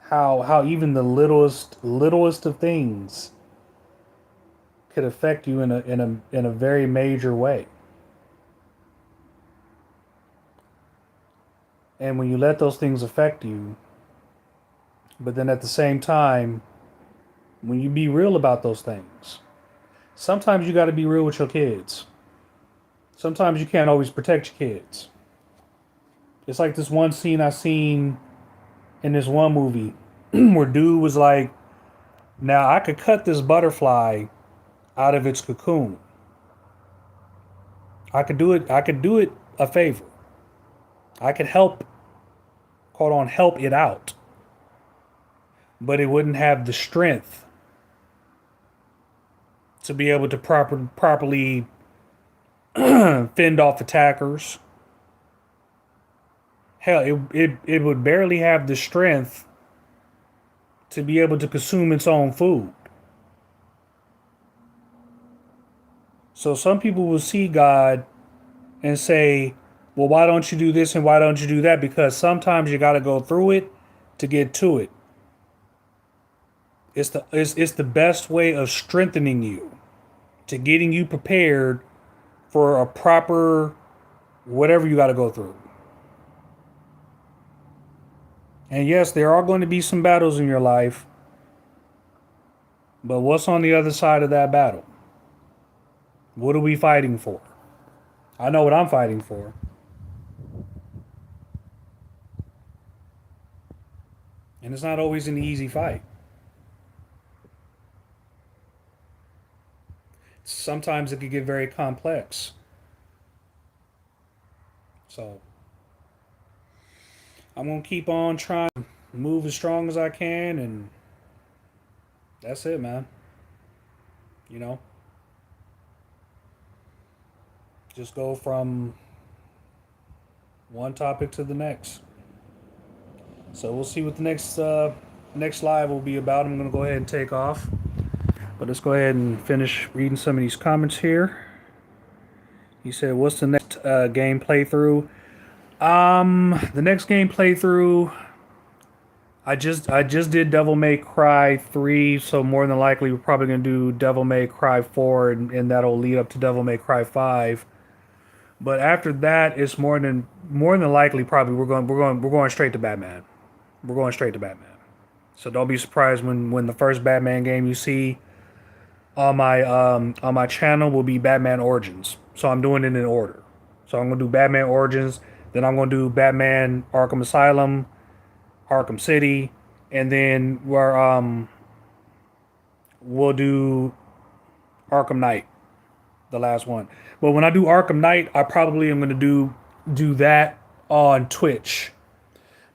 how even the littlest of things could affect you in a very major way. And when you let those things affect you, but then at the same time, when you be real about those things, sometimes you got to be real with your kids. Sometimes you can't always protect your kids. It's like this one scene I seen in this one movie where dude was like, now I could cut this butterfly out of its cocoon. I could do it a favor. I could help, quote on, help it out. But it wouldn't have the strength to be able to properly fend off attackers. Hell, it would barely have the strength to be able to consume its own food. So some people will see God and say, well, why don't you do this and why don't you do that? Because sometimes you got to go through it to get to it. It's the best way of strengthening you, to getting you prepared for a proper whatever you got to go through. And yes, there are going to be some battles in your life, but what's on the other side of that battle? What are we fighting for? I know what I'm fighting for. And it's not always an easy fight. Sometimes it can get very complex. So I'm going to keep on trying to move as strong as I can. And that's it, man. You know, just go from one topic to the next. So we'll see what the next live will be about. I'm going to go ahead and take off. But let's go ahead and finish reading some of these comments here. He said, what's the next game playthrough? The next game playthrough, I just did Devil May Cry 3, so more than likely we're probably gonna do Devil May Cry 4, and that'll lead up to Devil May Cry 5. But after that, it's more than likely probably we're going straight to Batman. We're going straight to Batman. So don't be surprised when the first Batman game you see on my channel will be Batman Origins. So I'm doing it in order. So I'm gonna do Batman Origins, then I'm gonna do Batman Arkham Asylum, Arkham City, and then we'll do Arkham Knight, the last one. But when I do Arkham Knight, I probably am gonna do that on Twitch,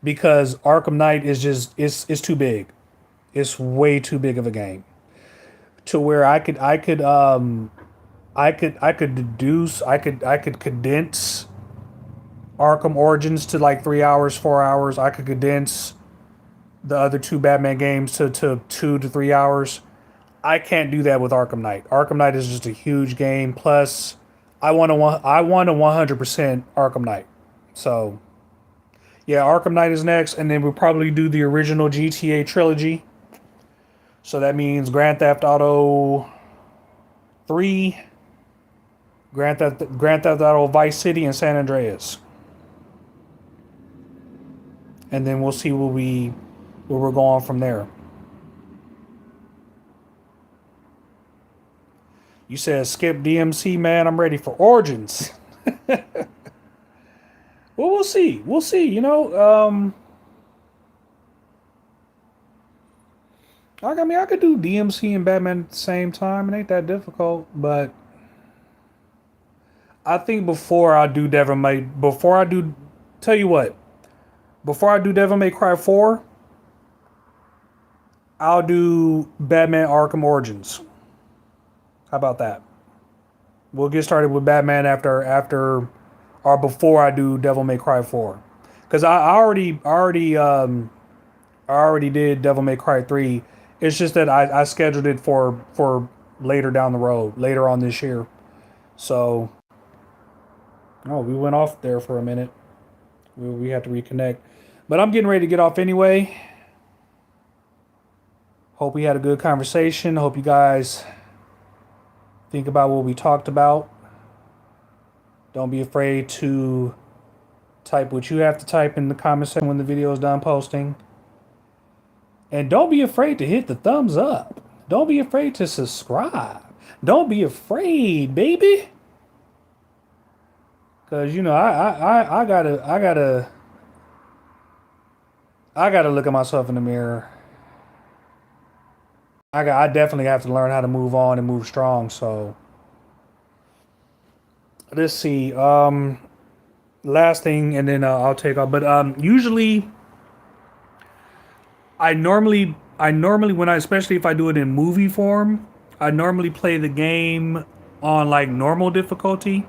because Arkham Knight is just it's too big. It's way too big of a game to where I could I could deduce I could condense Arkham Origins to like 3 hours, 4 hours. I could condense the other two Batman games to 2 to 3 hours. I can't do that with Arkham Knight. Arkham Knight is just a huge game. Plus, I want a 100% Arkham Knight. So yeah, Arkham Knight is next, and then we'll probably do the original GTA trilogy. So that means Grand Theft Auto 3, Grand Theft Auto Vice City, and San Andreas. And then we'll see where we're going from there. You said skip DMC, man. I'm ready for Origins. Well, we'll see. We'll see. I mean, I could do DMC and Batman at the same time. It ain't that difficult. But I think tell you what, before I do Devil May Cry 4, I'll do Batman Arkham Origins. How about that? We'll get started with Batman after or before I do Devil May Cry 4. Because I already did Devil May Cry 3. It's just that I scheduled it for later down the road, later on this year. So, oh, we went off there for a minute. We have to reconnect. But I'm getting ready to get off anyway. Hope we had a good conversation. Hope you guys think about what we talked about. Don't be afraid to type what you have to type in the comment section when the video is done posting. And don't be afraid to hit the thumbs up. Don't be afraid to subscribe. Don't be afraid, baby. Cause I gotta look at myself in the mirror. I definitely have to learn how to move on and move strong. So let's see. Last thing, and then I'll take off. But usually, I normally when I especially if I do it in movie form, I normally play the game on like normal difficulty.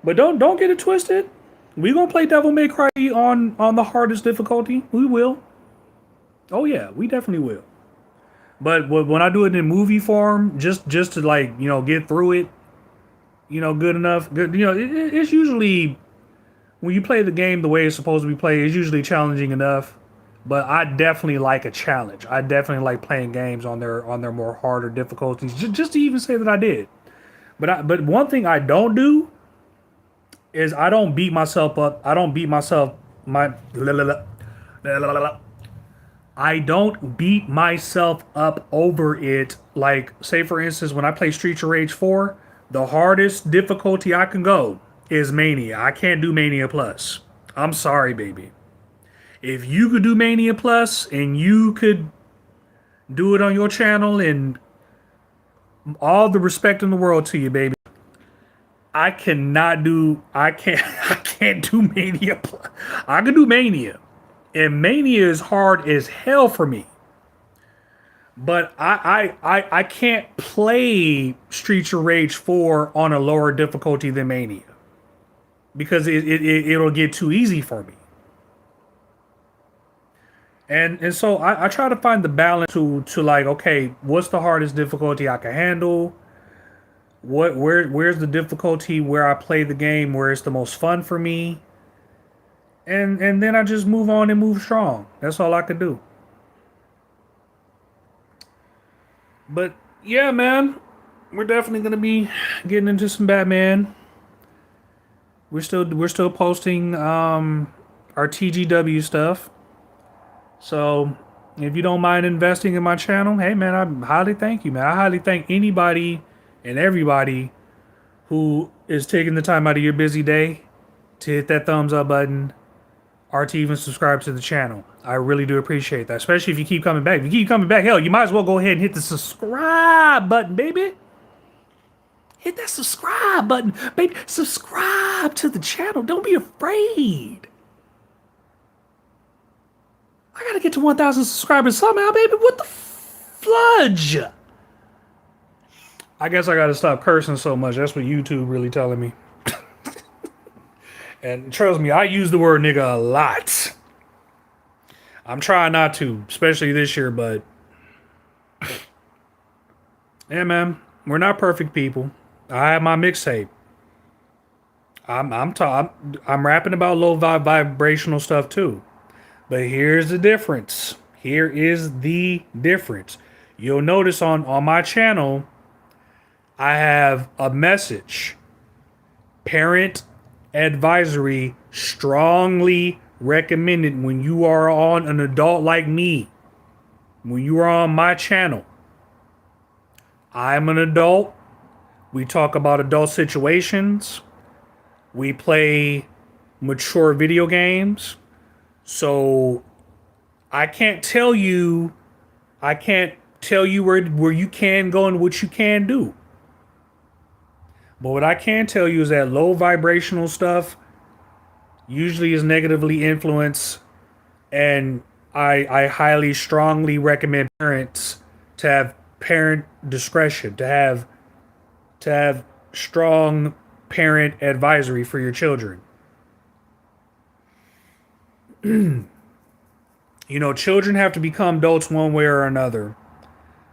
But don't get it twisted. We gonna play Devil May Cry on the hardest difficulty. We will. Oh yeah, we definitely will. But when I do it in movie form, just to like get through it, good enough. Good, it's usually when you play the game the way it's supposed to be played, it's usually challenging enough. But I definitely like a challenge. I definitely like playing games on their more harder difficulties. Just to even say that I did. But one thing I don't do is I don't beat myself up. I don't beat myself my I don't beat myself up over it. Like, say for instance, when I play Streets of Rage 4, the hardest difficulty I can go is Mania. I can't do Mania Plus. I'm sorry, baby. If you could do Mania Plus and you could do it on your channel, and all the respect in the world to you, baby. I can't do Mania Plus. I can do Mania. And Mania is hard as hell for me. But I can't play Streets of Rage 4 on a lower difficulty than Mania. Because it'll get too easy for me. And so I try to find the balance to like, okay, what's the hardest difficulty I can handle? Where's the difficulty where I play the game where it's the most fun for me? And then I just move on and move strong. That's all I could do. But yeah, man, we're definitely gonna be getting into some Batman. We're still posting our TGW stuff. So if you don't mind investing in my channel, hey man, I highly thank you, man. I highly thank anybody and everybody who is taking the time out of your busy day to hit that thumbs up button or to even subscribe to the channel. I really do appreciate that, especially if you keep coming back. If you keep coming back, hell, you might as well go ahead and hit the subscribe button, baby. Hit that subscribe button, baby. Subscribe to the channel. Don't be afraid. I gotta get to 1,000 subscribers somehow, baby. What the fludge? I guess I gotta stop cursing so much. That's what YouTube really telling me. And trust me, I use the word nigga a lot. I'm trying not to, especially this year, but yeah, man, we're not perfect people. I have my mixtape. I'm rapping about low vibrational stuff too. But here's the difference. Here is the difference. You'll notice on my channel, I have a message. Parent advisory strongly recommended when you are on an adult like me. When you are on my channel, I'm an adult. We talk about adult situations. We play mature video games. So I can't tell you where you can go and what you can do. But what I can tell you is that low vibrational stuff usually is negatively influenced, and I highly strongly recommend parents to have parent discretion, to have strong parent advisory for your children. You know, children have to become adults one way or another.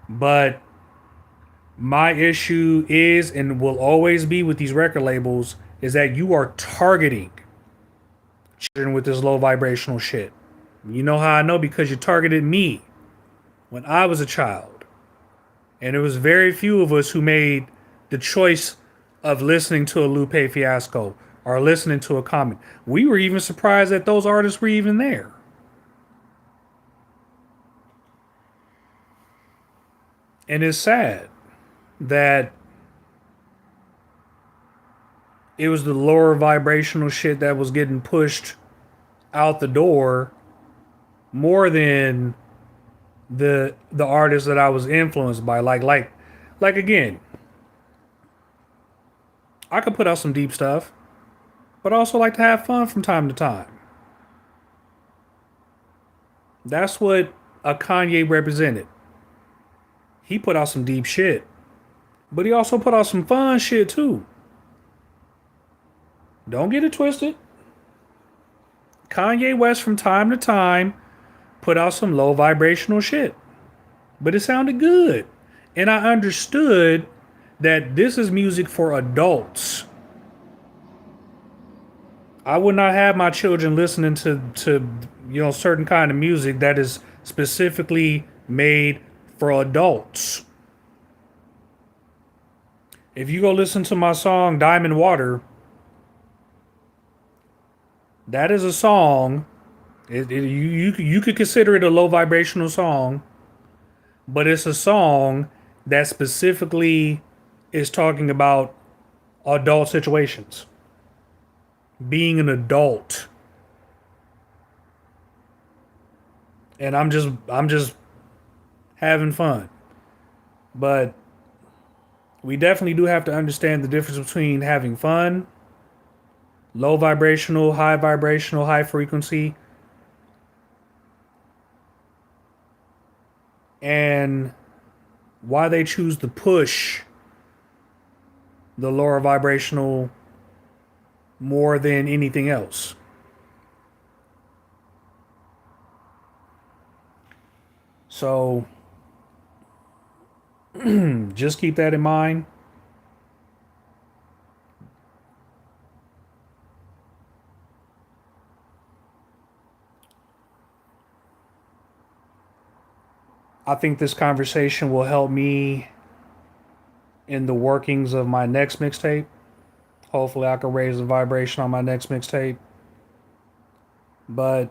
But my issue is and will always be with these record labels is that you are targeting children with this low vibrational shit. You know how I know? Because you targeted me when I was a child. And there was very few of us who made the choice of listening to a Lupe Fiasco or listening to a Common. We were even surprised that those artists were even there. And it's sad that it was the lower vibrational shit that was getting pushed out the door more than the artists that I was influenced by. Like again, I could put out some deep stuff, but I also like to have fun from time to time. That's what a Kanye represented. He put out some deep shit, but he also put out some fun shit too. Don't get it twisted. Kanye West from time to time put out some low vibrational shit, but it sounded good. And I understood that this is music for adults. I would not have my children listening to certain kind of music that is specifically made for adults. If you go listen to my song Diamond Water, that is a song. You could consider it a low vibrational song, but it's a song that specifically is talking about adult situations, being an adult. And I'm just having fun. But we definitely do have to understand the difference between having fun, low vibrational, high frequency, and why they choose to push the lower vibrational more than anything else. So just keep that in mind. I think this conversation will help me in the workings of my next mixtape. Hopefully, I can raise the vibration on my next mixtape. But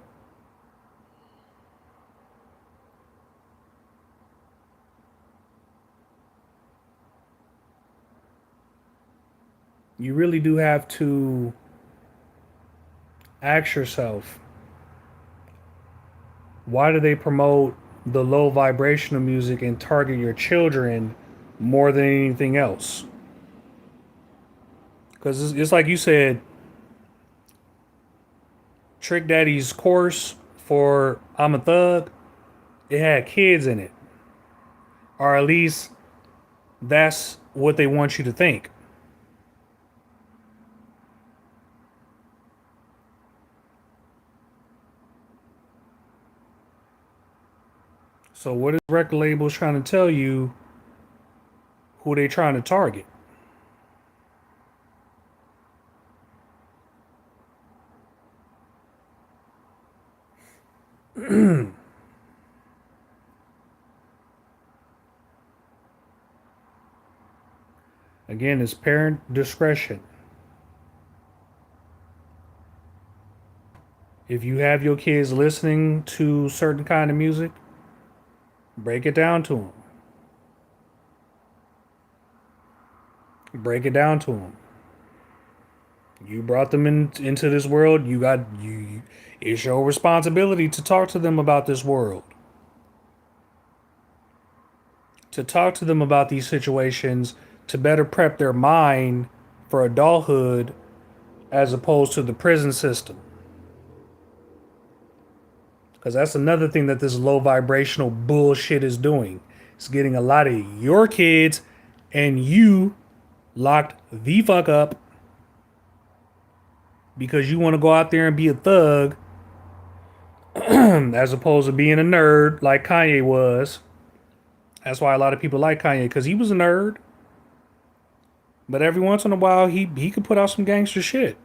you really do have to ask yourself, why do they promote the low vibrational music and target your children more than anything else? Because it's like you said, Trick Daddy's course for I'm a Thug, it had kids in it. Or at least that's what they want you to think. So what is record labels trying to tell you who they trying to target? Again, it's parent discretion. If you have your kids listening to certain kind of music, break it down to them. Break it down to them. You brought them into this world. You. It's your responsibility to talk to them about this world. To talk to them about these situations to better prep their mind for adulthood as opposed to the prison system. Because that's another thing that this low vibrational bullshit is doing. It's getting a lot of your kids and you locked the fuck up because you want to go out there and be a thug as opposed to being a nerd like Kanye was. That's why a lot of people like Kanye, because he was a nerd. But every once in a while, he could put out some gangster shit.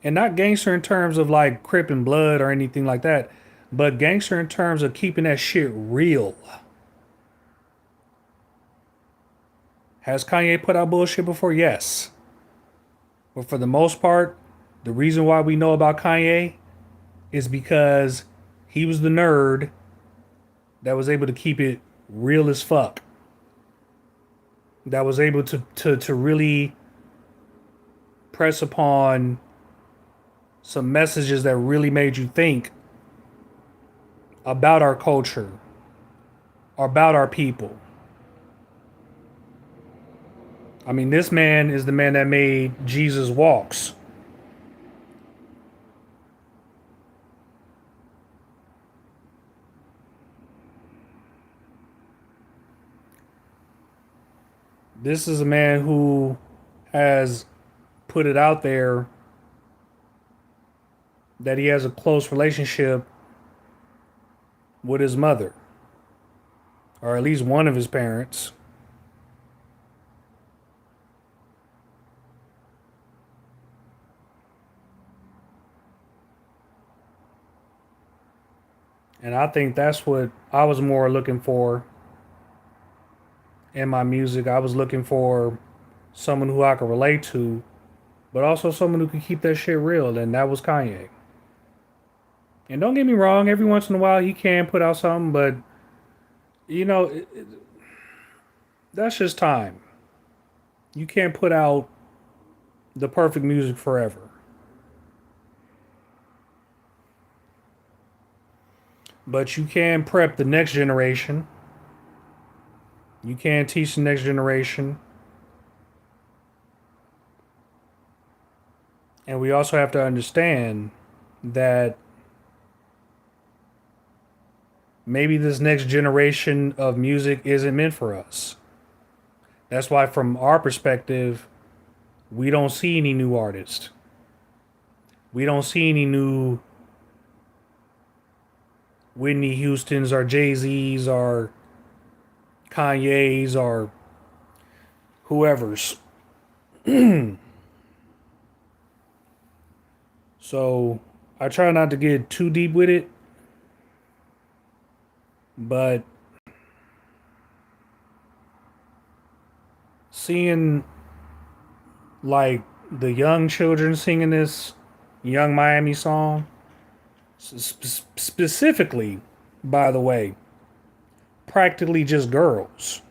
And not gangster in terms of like Crip and Blood or anything like that, but gangster in terms of keeping that shit real. Has Kanye put out bullshit before? Yes. But for the most part, the reason why we know about Kanye is because he was the nerd that was able to keep it real as fuck. That was able to really press upon some messages that really made you think about our culture, about our people. I mean, this man is the man that made Jesus Walks. This is a man who has put it out there that he has a close relationship with his mother, or at least one of his parents. And I think that's what I was more looking for in my music. I was looking for someone who I could relate to, but also someone who could keep that shit real, and that was Kanye. And don't get me wrong, every once in a while he can put out something, but you know, that's just time. You can't put out the perfect music forever. But you can prep the next generation. You can teach the next generation. And we also have to understand that maybe this next generation of music isn't meant for us. That's why, from our perspective, we don't see any new artists. We don't see any new Whitney Houston's or Jay Z's or Kanye's or whoever's. So I try not to get too deep with it, but seeing like the young children singing this Young Miami song, specifically, by the way, practically just girls.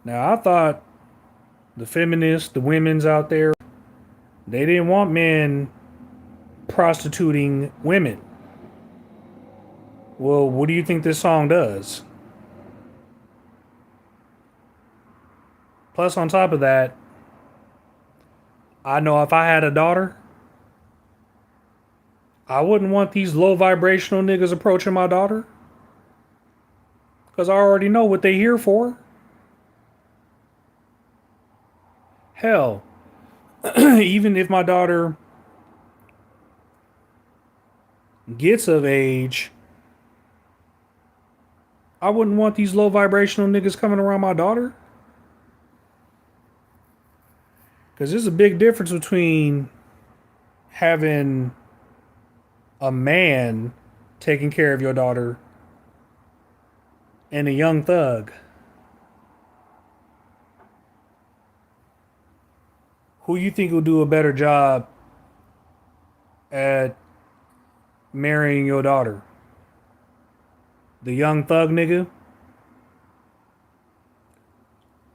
Now, I thought the feminists, the women's out there, they didn't want men prostituting women. Well, what do you think this song does? Plus, on top of that, I know if I had a daughter, I wouldn't want these low vibrational niggas approaching my daughter. because I already know what they here for. Hell, even if my daughter gets of age, I wouldn't want these low vibrational niggas coming around my daughter. Because there's a big difference between having a man taking care of your daughter and a young thug. Who you think will do a better job at marrying your daughter? The young thug nigga?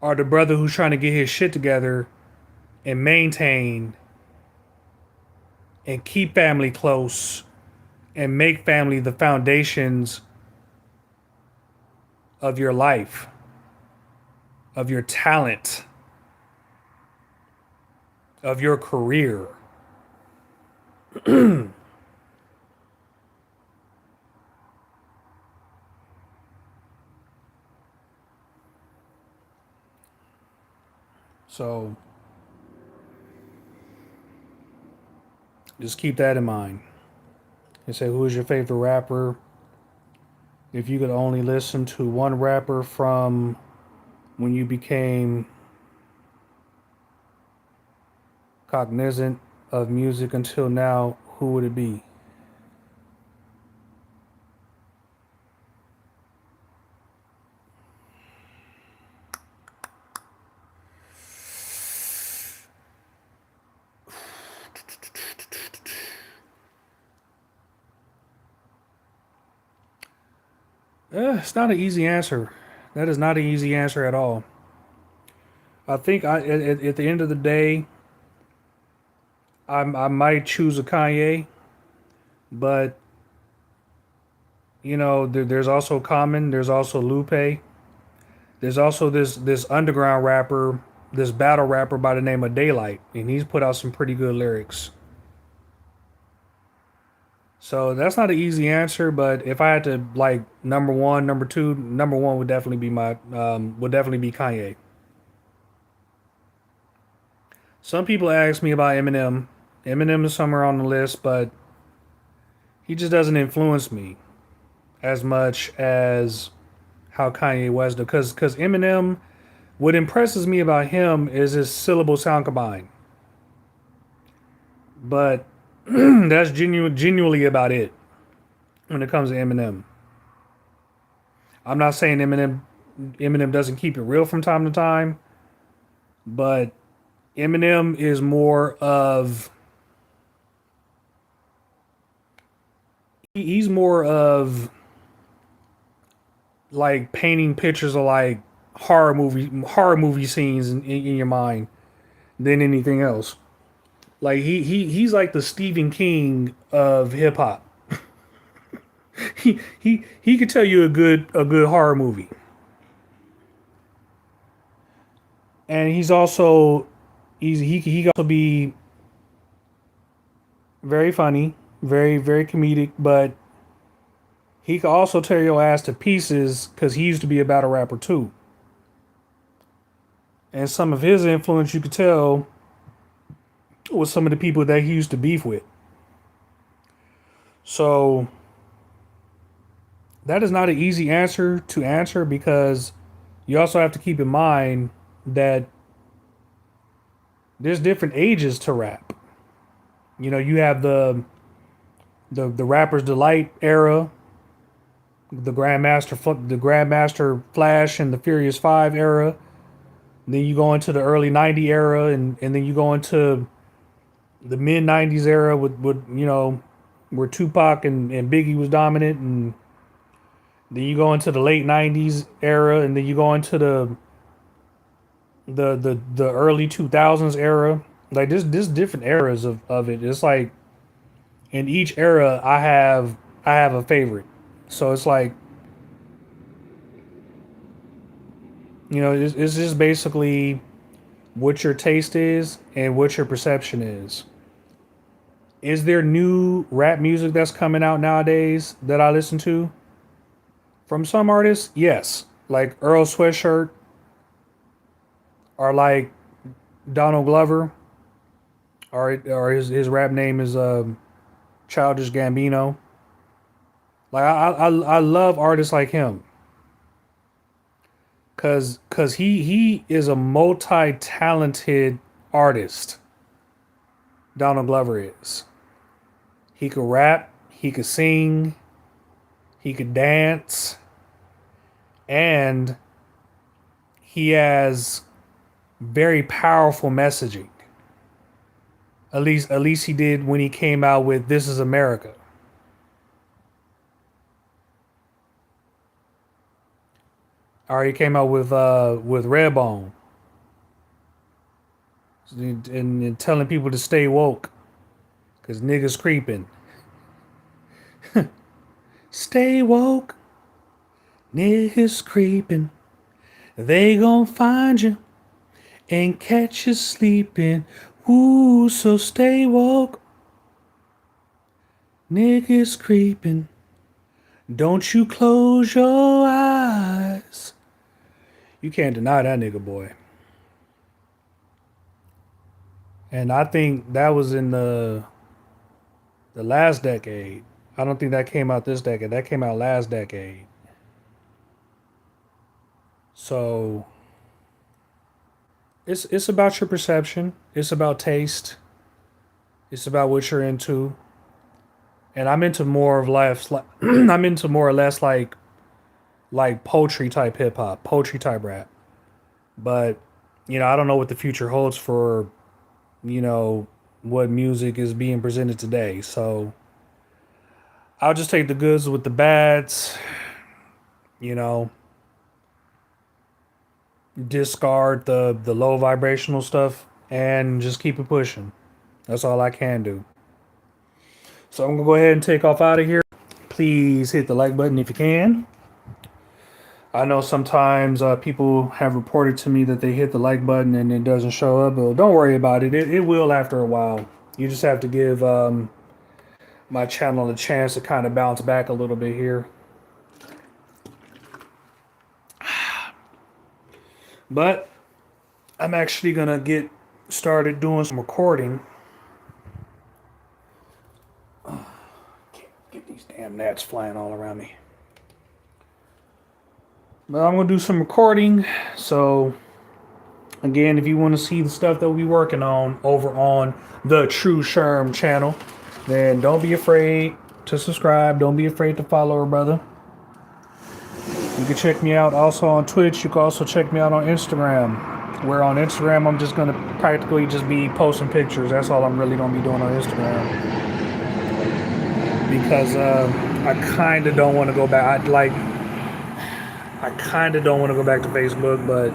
Or the brother who's trying to get his shit together and maintain and keep family close and make family the foundations of your life, of your talent, of your career? So just keep that in mind. And say, who is your favorite rapper? If you could only listen to one rapper from when you became cognizant of music until now, who would it be? It's not an easy answer. That is not an easy answer at all. I think at the end of the day, I might choose a Kanye, but there's also Common, there's also Lupe, there's also this underground rapper, this battle rapper by the name of Daylight, and he's put out some pretty good lyrics. So that's not an easy answer, but if I had to like number one, number two, number one would definitely be Kanye. Some people ask me about Eminem. Eminem is somewhere on the list, but he just doesn't influence me as much as how Kanye West does. Because Eminem, what impresses me about him is his syllable sound combined. But that's genuinely about it when it comes to Eminem. I'm not saying Eminem doesn't keep it real from time to time, but Eminem is more of he's more of like painting pictures of like horror movie scenes in your mind than anything else. Like he's like the Stephen King of hip hop. He could tell you a good horror movie. And he can also be very funny, very comedic, but he could also tear your ass to pieces because he used to be a battle rapper too. And some of his influence you could tell was some of the people that he used to beef with. So that is not an easy answer to answer because you also have to keep in mind that there's different ages to rap. You have the Rapper's Delight era, the Grandmaster Flash and the Furious Five era. Then you go into the early '90s era, and then you go into the mid '90s era with where Tupac and Biggie was dominant, and then you go into the late '90s era, and then you go into the early 2000s era. Like there's different eras of it. It's like in each era I have a favorite. So it's like it's just basically what your taste is and what your perception is. Is there new rap music that's coming out nowadays that I listen to? From some artists, yes. Like Earl Sweatshirt or like Donald Glover or his rap name is Childish Gambino. Like I love artists like him cuz he is a multi-talented artist. Donald Glover is. He could rap, he could sing, he could dance, and he has very powerful messaging. At least he did when he came out with This Is America. Or he came out with Redbone and telling people to stay woke because niggas creeping. Stay woke, niggas creeping. They gon' find you and catch you sleeping. Ooh, so stay woke, niggas creeping. Don't you close your eyes. You can't deny that nigga boy. And I think that was in the last decade. I don't think that came out this decade. That came out last decade. So it's about your perception. It's about taste. It's about what you're into. And I'm into more of life. I'm into more or less like poetry type hip hop, poetry type rap. But I don't know what the future holds for what music is being presented today. So I'll just take the goods with the bads. You know, discard the low vibrational stuff and just keep it pushing. That's all I can do. So I'm gonna go ahead and take off out of here. Please hit the like button if you can. I know sometimes people have reported to me that they hit the like button and it doesn't show up, but don't worry about it. It will after a while. You just have to give my channel a chance to kind of bounce back a little bit here. But I'm actually going to get started doing some recording. Can't get these damn gnats flying all around me. But I'm going to do some recording. So, again, if you want to see the stuff that we'll be working on over on the Tru Sherm channel, then don't be afraid to subscribe. Don't be afraid to follow her, brother. You can check me out also on Twitch. You can also check me out on Instagram. Where on Instagram, I'm just going to practically just be posting pictures. That's all I'm really going to be doing on Instagram. Because I kind of don't want to go back. I kind of don't want to go back to Facebook, but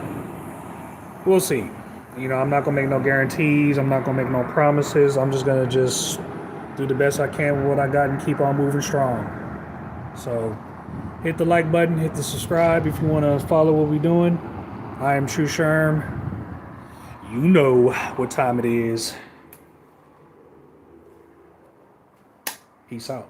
we'll see. I'm not going to make no guarantees. I'm not going to make no promises. I'm just going to just do the best I can with what I got and keep on moving strong. So hit the like button, hit the subscribe if you want to follow what we're doing. I am Tru Sherm. You know what time it is. Peace out.